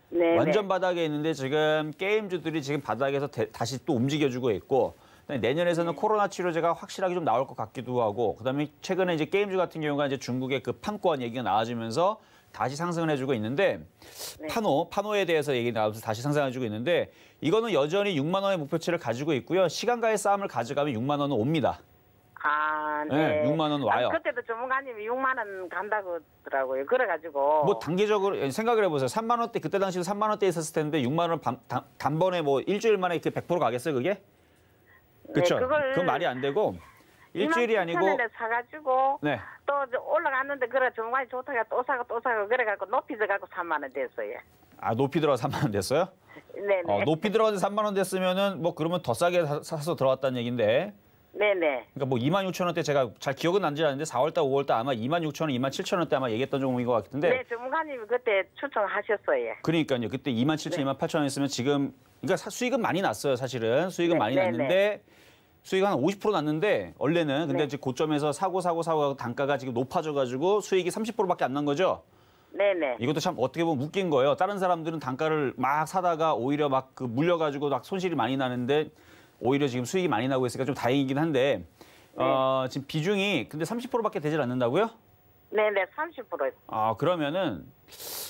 네, 완전 바닥에 있는데 지금 게임주들이 지금 바닥에서 다시 또 움직여주고 있고 내년에서는 코로나 치료제가 확실하게 좀 나올 것 같기도 하고 그다음에 최근에 이제 게임주 같은 경우가 이제 중국의 그 판권 얘기가 나와지면서 다시 상승을 해주고 있는데 파노에 대해서 얘기 나와서 다시 상승해주고 있는데 이거는 여전히 6만 원의 목표치를 가지고 있고요. 시간과의 싸움을 가져가면 6만 원은 옵니다. 아, 네. 6만 원 와요. 그때도 전문가님이 6만 원 간다고 하더라고요. 그래가지고. 뭐 단기적으로 생각을 해보세요. 3만 원대 그때 당시도 3만 원대 있었을 텐데 6만 원 단번에 뭐 일주일 만에 그 100% 가겠어요 그게? 그렇죠. 네, 그건 말이 안 되고 일주일이 아니고. 27,000원에 사가지고 네. 또 올라갔는데 그래 전문가님 좋다가 또 사고 그래갖고 높이 들어가고 3만 원 됐어요. 아 높이 들어가 3만 원 됐어요? 네네. 높이 들어가서 3만 원 됐으면은 뭐 그러면 더 싸게 사서 들어왔다는 얘긴데. 네네. 그러니까 뭐 26,000원대 제가 잘 기억은 나지 않는데 4월달, 5월달 아마 26,000원, 27,000원대 아마 얘기했던 종목인 것 같은데. 네, 전문가님이 그때 추천하셨어요. 그러니까요. 그때 27,000원, 28,000원 했으면 지금 그러니까 수익은 많이 났어요. 사실은 수익은 네, 많이 네네. 났는데 수익 한 50% 났는데 원래는 근데 네. 이제 고점에서 사고 단가가 지금 높아져가지고 수익이 30%밖에 안 난 거죠. 네네. 이것도 참 어떻게 보면 웃긴 거예요. 다른 사람들은 단가를 막 사다가 오히려 막 그 물려가지고 막 손실이 많이 나는데 오히려 지금 수익이 많이 나고 있으니까 좀 다행이긴 한데 지금 비중이 근데 30%밖에 되질 않는다고요? 네네, 30%. 그러면은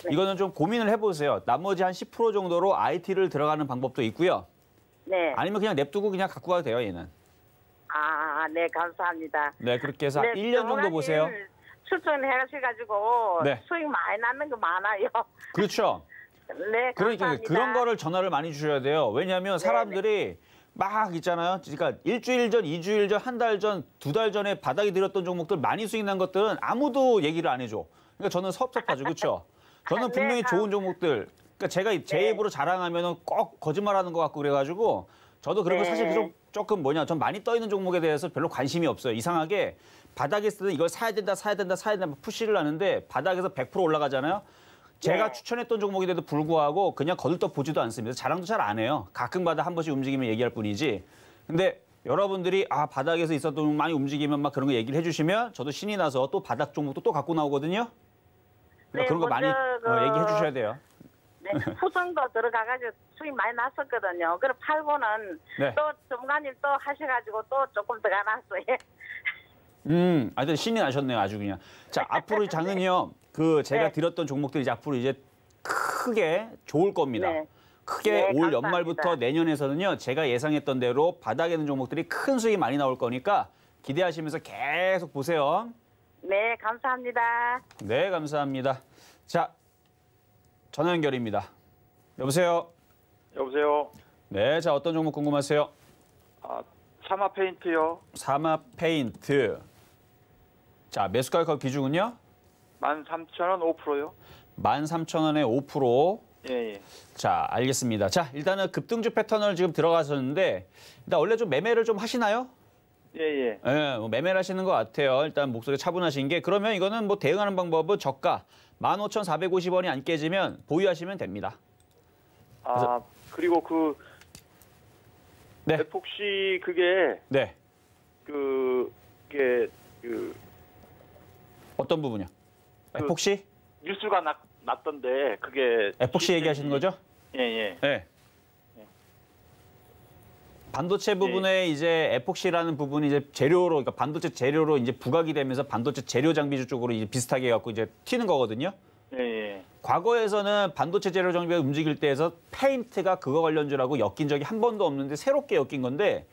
이거는 좀 고민을 해보세요. 나머지 한 10% 정도로 IT를 들어가는 방법도 있고요. 네. 아니면 그냥 냅두고 그냥 갖고 가도 돼요, 얘는. 아, 네, 감사합니다. 네, 그렇게 해서 네, 1년 정도 전문가님 보세요. 추천해가지고 네. 수익 많이 나는 거 많아요. 그렇죠. 네, 그러니까 감사합니다. 그런 거를 전화를 많이 주셔야 돼요. 왜냐하면 사람들이 막 있잖아요. 그러니까 일주일 전, 2주일 전, 한 달 전, 2달 전에 바닥이 들었던 종목들 많이 수익 난 것들은 아무도 얘기를 안 해줘. 그러니까 저는 섭섭하죠. 그렇죠? 저는 분명히 좋은 종목들. 그러니까 제가 제 입으로 자랑하면은 꼭 거짓말하는 것 같고 그래가지고 저도 그리고 사실 조금 전 많이 떠 있는 종목에 대해서 별로 관심이 없어요. 이상하게 바닥에 있을 때는 이걸 사야 된다 푸시를 하는데 바닥에서 100% 올라가잖아요. 제가 추천했던 종목인데도 불구하고 그냥 거들떠 보지도 않습니다. 자랑도 잘 안 해요. 가끔가다 한 번씩 움직이면 얘기할 뿐이지. 근데 여러분들이 바닥에서 있었던 종목 많이 움직이면 막 그런 거 얘기를 해주시면 저도 신이 나서 또 바닥 종목도 또 갖고 나오거든요. 그러니까 그런 거 많이 얘기해 주셔야 돼요. 네, 후성도 들어가가지고 수익 많이 났었거든요. 그래 팔고는 또 전문가님 또 하셔가지고 또 조금 더 가놨어요. 하여튼 신이 나셨네요, 아주 그냥. 자, 앞으로 장은요, 제가 드렸던 종목들이 이제 앞으로 이제 크게 좋을 겁니다. 네. 크게 올 감사합니다. 연말부터 내년에서는요, 제가 예상했던 대로 바닥에 있는 종목들이 큰 수익이 많이 나올 거니까 기대하시면서 계속 보세요. 네, 감사합니다. 네, 감사합니다. 자, 전화 연결입니다. 여보세요? 여보세요. 네, 자, 어떤 종목 궁금하세요? 사마 페인트요. 사마 페인트. 자, 매수가격 기준은요? 13,000원 5%요. 13,000원에 5%. 예. 자, 알겠습니다. 자, 일단은 급등주 패턴을 지금 들어가셨는데 일단 원래 좀 매매를 좀 하시나요? 예. 네, 뭐 매매를 하시는 것 같아요. 일단 목소리 차분하신 게 그러면 이거는 뭐 대응하는 방법은 저가 15,450원이 안 깨지면 보유하시면 됩니다. 그리고 에폭시 그게 그게 어떤 부분이요? 에폭시? 뉴스가 났던데 그게 에폭시 얘기하시는 거죠? 예. 네. 반도체 부분에 이제 에폭시라는 부분이 이제 재료로, 그러니까 반도체 재료로 이제 부각이 되면서 반도체 재료 장비주 쪽으로 이제 비슷하게 해갖고 이제 튀는 거거든요. 예. 과거에서는 반도체 재료 장비가 움직일 때에서 페인트가 그거 관련주라고 엮인 적이 한 번도 없는데 새롭게 엮인 건데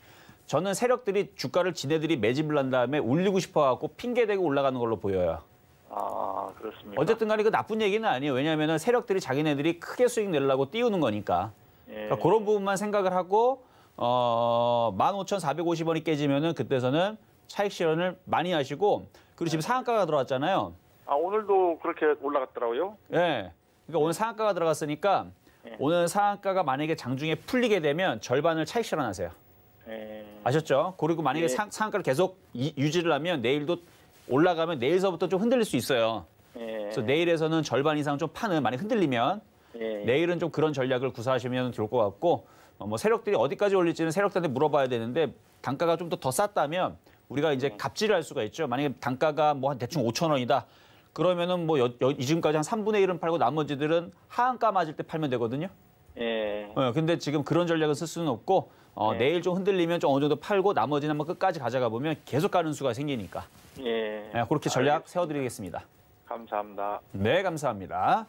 저는 세력들이 주가를 지네들이 매집을 한 다음에 올리고 싶어갖고 핑계대고 올라가는 걸로 보여요. 그렇습니다. 어쨌든 간에 그 나쁜 얘기는 아니에요. 왜냐하면 세력들이 자기네들이 크게 수익 내려고 띄우는 거니까. 그러니까 그런 부분만 생각을 하고 15,450원이 깨지면은 그때서는 차익 실현을 많이 하시고 그리고 지금 상한가가 들어왔잖아요. 아, 오늘도 그렇게 올라갔더라고요? 네. 그러니까 오늘 상한가가 들어갔으니까 오늘 상한가가 만약에 장중에 풀리게 되면 절반을 차익 실현하세요. 아셨죠? 그리고 만약에 상한가를 계속 유지를 하면 내일도 올라가면 내일서부터 좀 흔들릴 수 있어요. 그래서 내일에서는 절반 이상 좀 파는, 만약 흔들리면 내일은 좀 그런 전략을 구사하시면 좋을 것 같고 뭐 세력들이 어디까지 올릴지는 세력들한테 물어봐야 되는데 단가가 좀 더 쌌다면 우리가 이제 갑질을 할 수가 있죠. 만약에 단가가 뭐 한 대충 5,000원이다. 그러면은 뭐 지금까지 한 3분의 1은 팔고 나머지들은 하한가 맞을 때 팔면 되거든요. 근데 지금 그런 전략을 쓸 수는 없고 내일 좀 흔들리면 좀 어느 정도 팔고 나머지는 한번 끝까지 가져가 보면 계속 가는 수가 생기니까. 그렇게 전략 세워드리겠습니다. 감사합니다. 네, 감사합니다.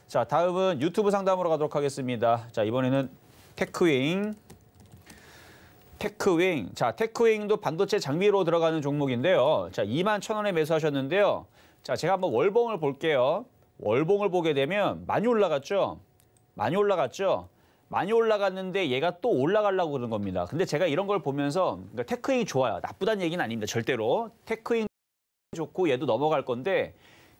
자, 다음은 유튜브 상담으로 가도록 하겠습니다. 자, 이번에는 테크윙. 자, 테크윙도 반도체 장비로 들어가는 종목인데요. 자, 21,000원에 매수하셨는데요. 자, 제가 한번 월봉을 볼게요. 월봉을 보게 되면 많이 올라갔죠? 많이 올라갔는데 얘가 또 올라가려고 그러는 겁니다. 근데 제가 이런 걸 보면서 그러니까 테크윙이 좋아요. 나쁘다는 얘기는 아닙니다. 절대로. 테크윙 좋고 얘도 넘어갈 건데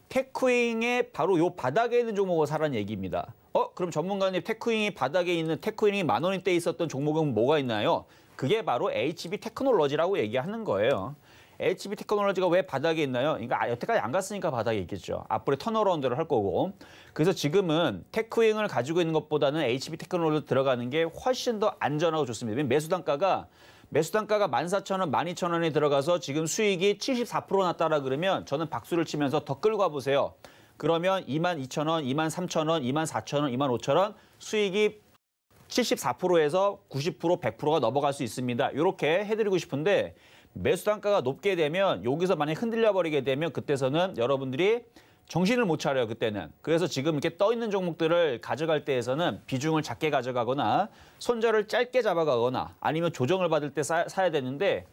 테크윙의 바로 요 바닥에 있는 종목을 사라는 얘기입니다. 그럼 전문가님 테크윙이 바닥에 있는 테크윙이 10,000원대 있었던 종목은 뭐가 있나요? 그게 바로 HB 테크놀로지라고 얘기하는 거예요. HB 테크놀로지가 왜 바닥에 있나요? 그러니까 여태까지 안 갔으니까 바닥에 있겠죠. 앞으로 턴어라운드를 할 거고. 그래서 지금은 테크윙을 가지고 있는 것보다는 HB 테크놀로지 들어가는 게 훨씬 더 안전하고 좋습니다. 매수 단가가 14,000원, 12,000원에 들어가서 지금 수익이 74% 났다라 그러면 저는 박수를 치면서 더 끌고 가보세요. 그러면 22,000원, 23,000원, 24,000원, 25,000원 수익이 74%에서 90%, 100%가 넘어갈 수 있습니다. 이렇게 해드리고 싶은데 매수 단가가 높게 되면 여기서 만약에 흔들려 버리게 되면 그때서는 여러분들이 정신을 못 차려요, 그때는. 그래서 지금 이렇게 떠 있는 종목들을 가져갈 때에서는 비중을 작게 가져가거나 손절을 짧게 잡아가거나 아니면 조정을 받을 때 사야 되는데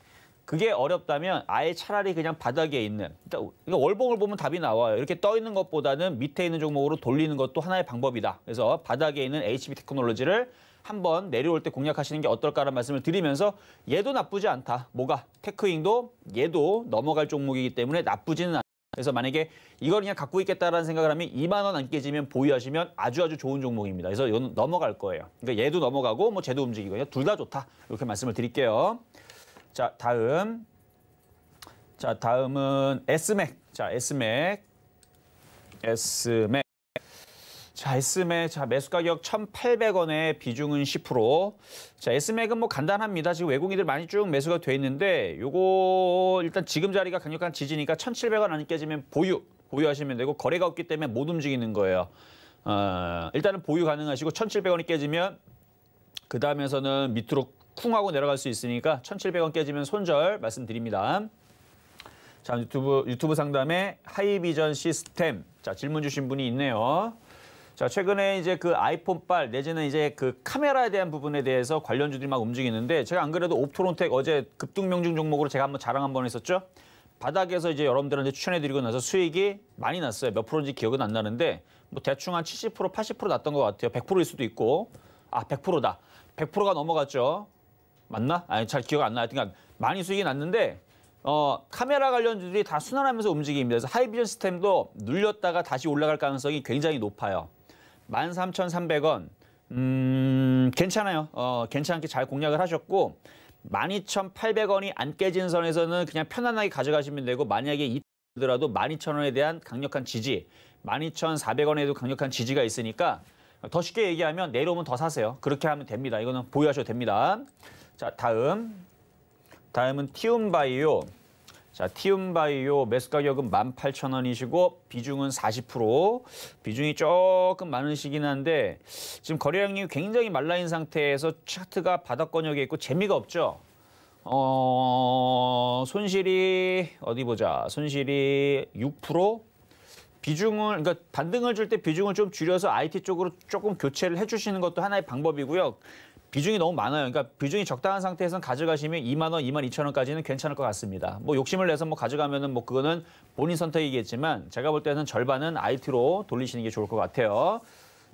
그게 어렵다면 아예 차라리 그냥 바닥에 있는, 그러니까 월봉을 보면 답이 나와요. 이렇게 떠 있는 것보다는 밑에 있는 종목으로 돌리는 것도 하나의 방법이다. 그래서 바닥에 있는 HB 테크놀로지를 한번 내려올 때 공략하시는 게 어떨까라는 말씀을 드리면서 얘도 나쁘지 않다. 뭐가? 테크윙도 얘도 넘어갈 종목이기 때문에 나쁘지는 않다. 그래서 만약에 이걸 그냥 갖고 있겠다라는 생각을 하면 2만 원 안 깨지면 보유하시면 아주 좋은 종목입니다. 그래서 이건 넘어갈 거예요. 그러니까 얘도 넘어가고 뭐 쟤도 움직이고 둘 다 좋다. 이렇게 말씀을 드릴게요. 자, 다음은 S맥. 자, S맥. 자, S맥. 자, 매수 가격 1,800원에 비중은 10%. 자, S맥은 뭐 간단합니다. 지금 외국인들 많이 쭉 매수가 돼 있는데 요거 일단 지금 자리가 강력한 지지니까 1,700원 안 깨지면 보유하시면 되고 거래가 없기 때문에 못 움직이는 거예요. 일단은 보유 가능하시고 1,700원이 깨지면 그 다음에서는 밑으로 쿵하고 내려갈 수 있으니까 1,700원 깨지면 손절 말씀드립니다. 자, 유튜브 상담에 하이비전 시스템. 자, 질문 주신 분이 있네요. 자, 최근에 이제 그 아이폰빨 내지는 이제 그 카메라에 대한 부분에 대해서 관련주들이 막 움직이는데 제가 안 그래도 옵토론텍 어제 급등명중 종목으로 제가 한번 자랑 한번 했었죠. 바닥에서 이제 여러분들한테 추천해드리고 나서 수익이 많이 났어요. 몇 프로인지 기억은 안 나는데 뭐 대충 한 70%, 80% 났던 것 같아요. 100%일 수도 있고. 100%다. 100%가 넘어갔죠. 맞나? 아니, 잘 기억 안 나요. 그러니까 많이 수익이 났는데 카메라 관련주들이 다 순환하면서 움직입니다. 그래서 하이비전 시스템도 눌렸다가 다시 올라갈 가능성이 굉장히 높아요. 13,300원. 괜찮아요. 괜찮게 잘 공략을 하셨고 12,800원이 안 깨진 선에서는 그냥 편안하게 가져가시면 되고 만약에 이더라도 12,000원에 대한 강력한 지지, 12,400원에도 강력한 지지가 있으니까 더 쉽게 얘기하면 내려오면 더 사세요. 그렇게 하면 됩니다. 이거는 보유하셔도 됩니다. 자, 다음은 티움바이오. 자, 티움바이오 매수 가격은 18,000원이시고 비중은 40%. 비중이 조금 많으시긴 한데 지금 거래량이 굉장히 말라인 상태에서 차트가 바닥권역에 있고 재미가 없죠. 손실이 어디 보자. 손실이 6%. 비중을, 그러니까 반등을 줄 때 비중을 좀 줄여서 IT 쪽으로 조금 교체를 해주시는 것도 하나의 방법이고요. 비중이 너무 많아요. 그러니까 비중이 적당한 상태에서는 가져가시면 2만 원, 22,000원까지는 괜찮을 것 같습니다. 뭐 욕심을 내서 뭐 가져가면은 뭐 그거는 본인 선택이겠지만 제가 볼 때는 절반은 IT로 돌리시는 게 좋을 것 같아요.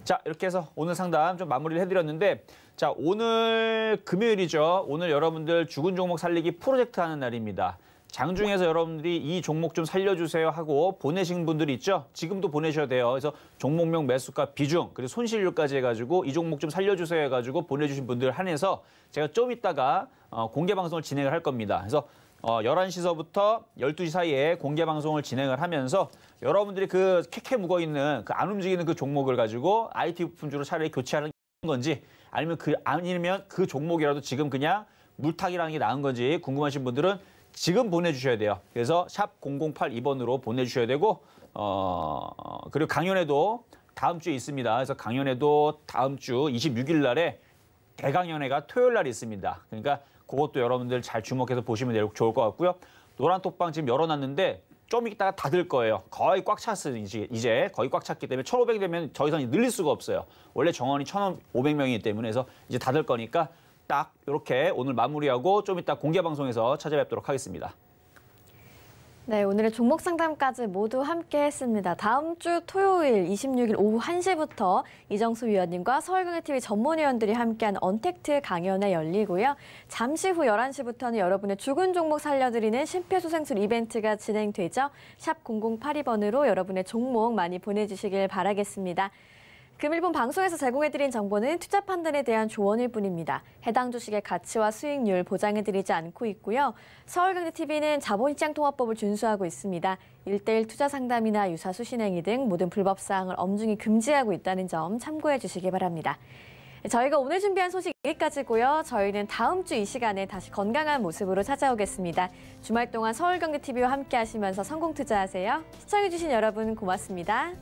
자, 이렇게 해서 오늘 상담 좀 마무리를 해드렸는데, 자, 오늘 금요일이죠. 오늘 여러분들 죽은 종목 살리기 프로젝트 하는 날입니다. 장중에서 여러분들이 이 종목 좀 살려주세요 하고 보내신 분들이 있죠. 지금도 보내셔야 돼요. 그래서 종목명 매수가 비중 그리고 손실률까지 해가지고 이 종목 좀 살려주세요 해가지고 보내주신 분들 한해서 제가 좀 이따가 공개 방송을 진행을 할 겁니다. 그래서 11시서부터 12시 사이에 공개 방송을 진행을 하면서 여러분들이 그 캐캐 묵어있는 그 안 움직이는 그 종목을 가지고 IT 부품주로 차라리 교체하는 건지 아니면 그 종목이라도 지금 그냥 물타기라는 게 나은 건지 궁금하신 분들은 지금 보내주셔야 돼요. 그래서 샵 0082번으로 보내주셔야 되고 그리고 강연회도 다음 주에 있습니다. 그래서 강연회도 다음 주 26일 날에 대강연회가 토요일 날에 있습니다. 그러니까 그것도 여러분들 잘 주목해서 보시면 좋을 것 같고요. 노란 톡방 지금 열어놨는데 좀 이따가 닫을 거예요. 거의 꽉 찼어요. 이제 거의 꽉 찼기 때문에 1,500 되면 더 이상 늘릴 수가 없어요. 원래 정원이 1,500명이기 때문에 그래서 이제 닫을 거니까 딱 이렇게 오늘 마무리하고 좀 이따 공개 방송에서 찾아뵙도록 하겠습니다. 네, 오늘의 종목 상담까지 모두 함께 했습니다. 다음 주 토요일 26일 오후 1시부터 이정수 위원님과 서울경제TV 전문위원들이 함께하는 언택트 강연회 열리고요. 잠시 후 11시부터는 여러분의 죽은 종목 살려드리는 심폐소생술 이벤트가 진행되죠. 샵 0082번으로 여러분의 종목 많이 보내주시길 바라겠습니다. 금일본 방송에서 제공해드린 정보는 투자 판단에 대한 조언일 뿐입니다. 해당 주식의 가치와 수익률 보장해드리지 않고 있고요. 서울경제TV는 자본시장통화법을 준수하고 있습니다. 1:1 투자 상담이나 유사 수신행위 등 모든 불법 사항을 엄중히 금지하고 있다는 점 참고해 주시기 바랍니다. 저희가 오늘 준비한 소식 여기까지고요. 저희는 다음 주 이 시간에 다시 건강한 모습으로 찾아오겠습니다. 주말 동안 서울경제TV와 함께 하시면서 성공 투자하세요. 시청해주신 여러분 고맙습니다.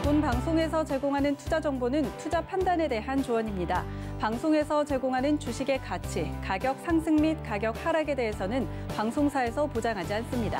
본 방송에서 제공하는 투자 정보는 투자 판단에 대한 조언입니다. 방송에서 제공하는 주식의 가치, 가격 상승 및 가격 하락에 대해서는 방송사에서 보장하지 않습니다.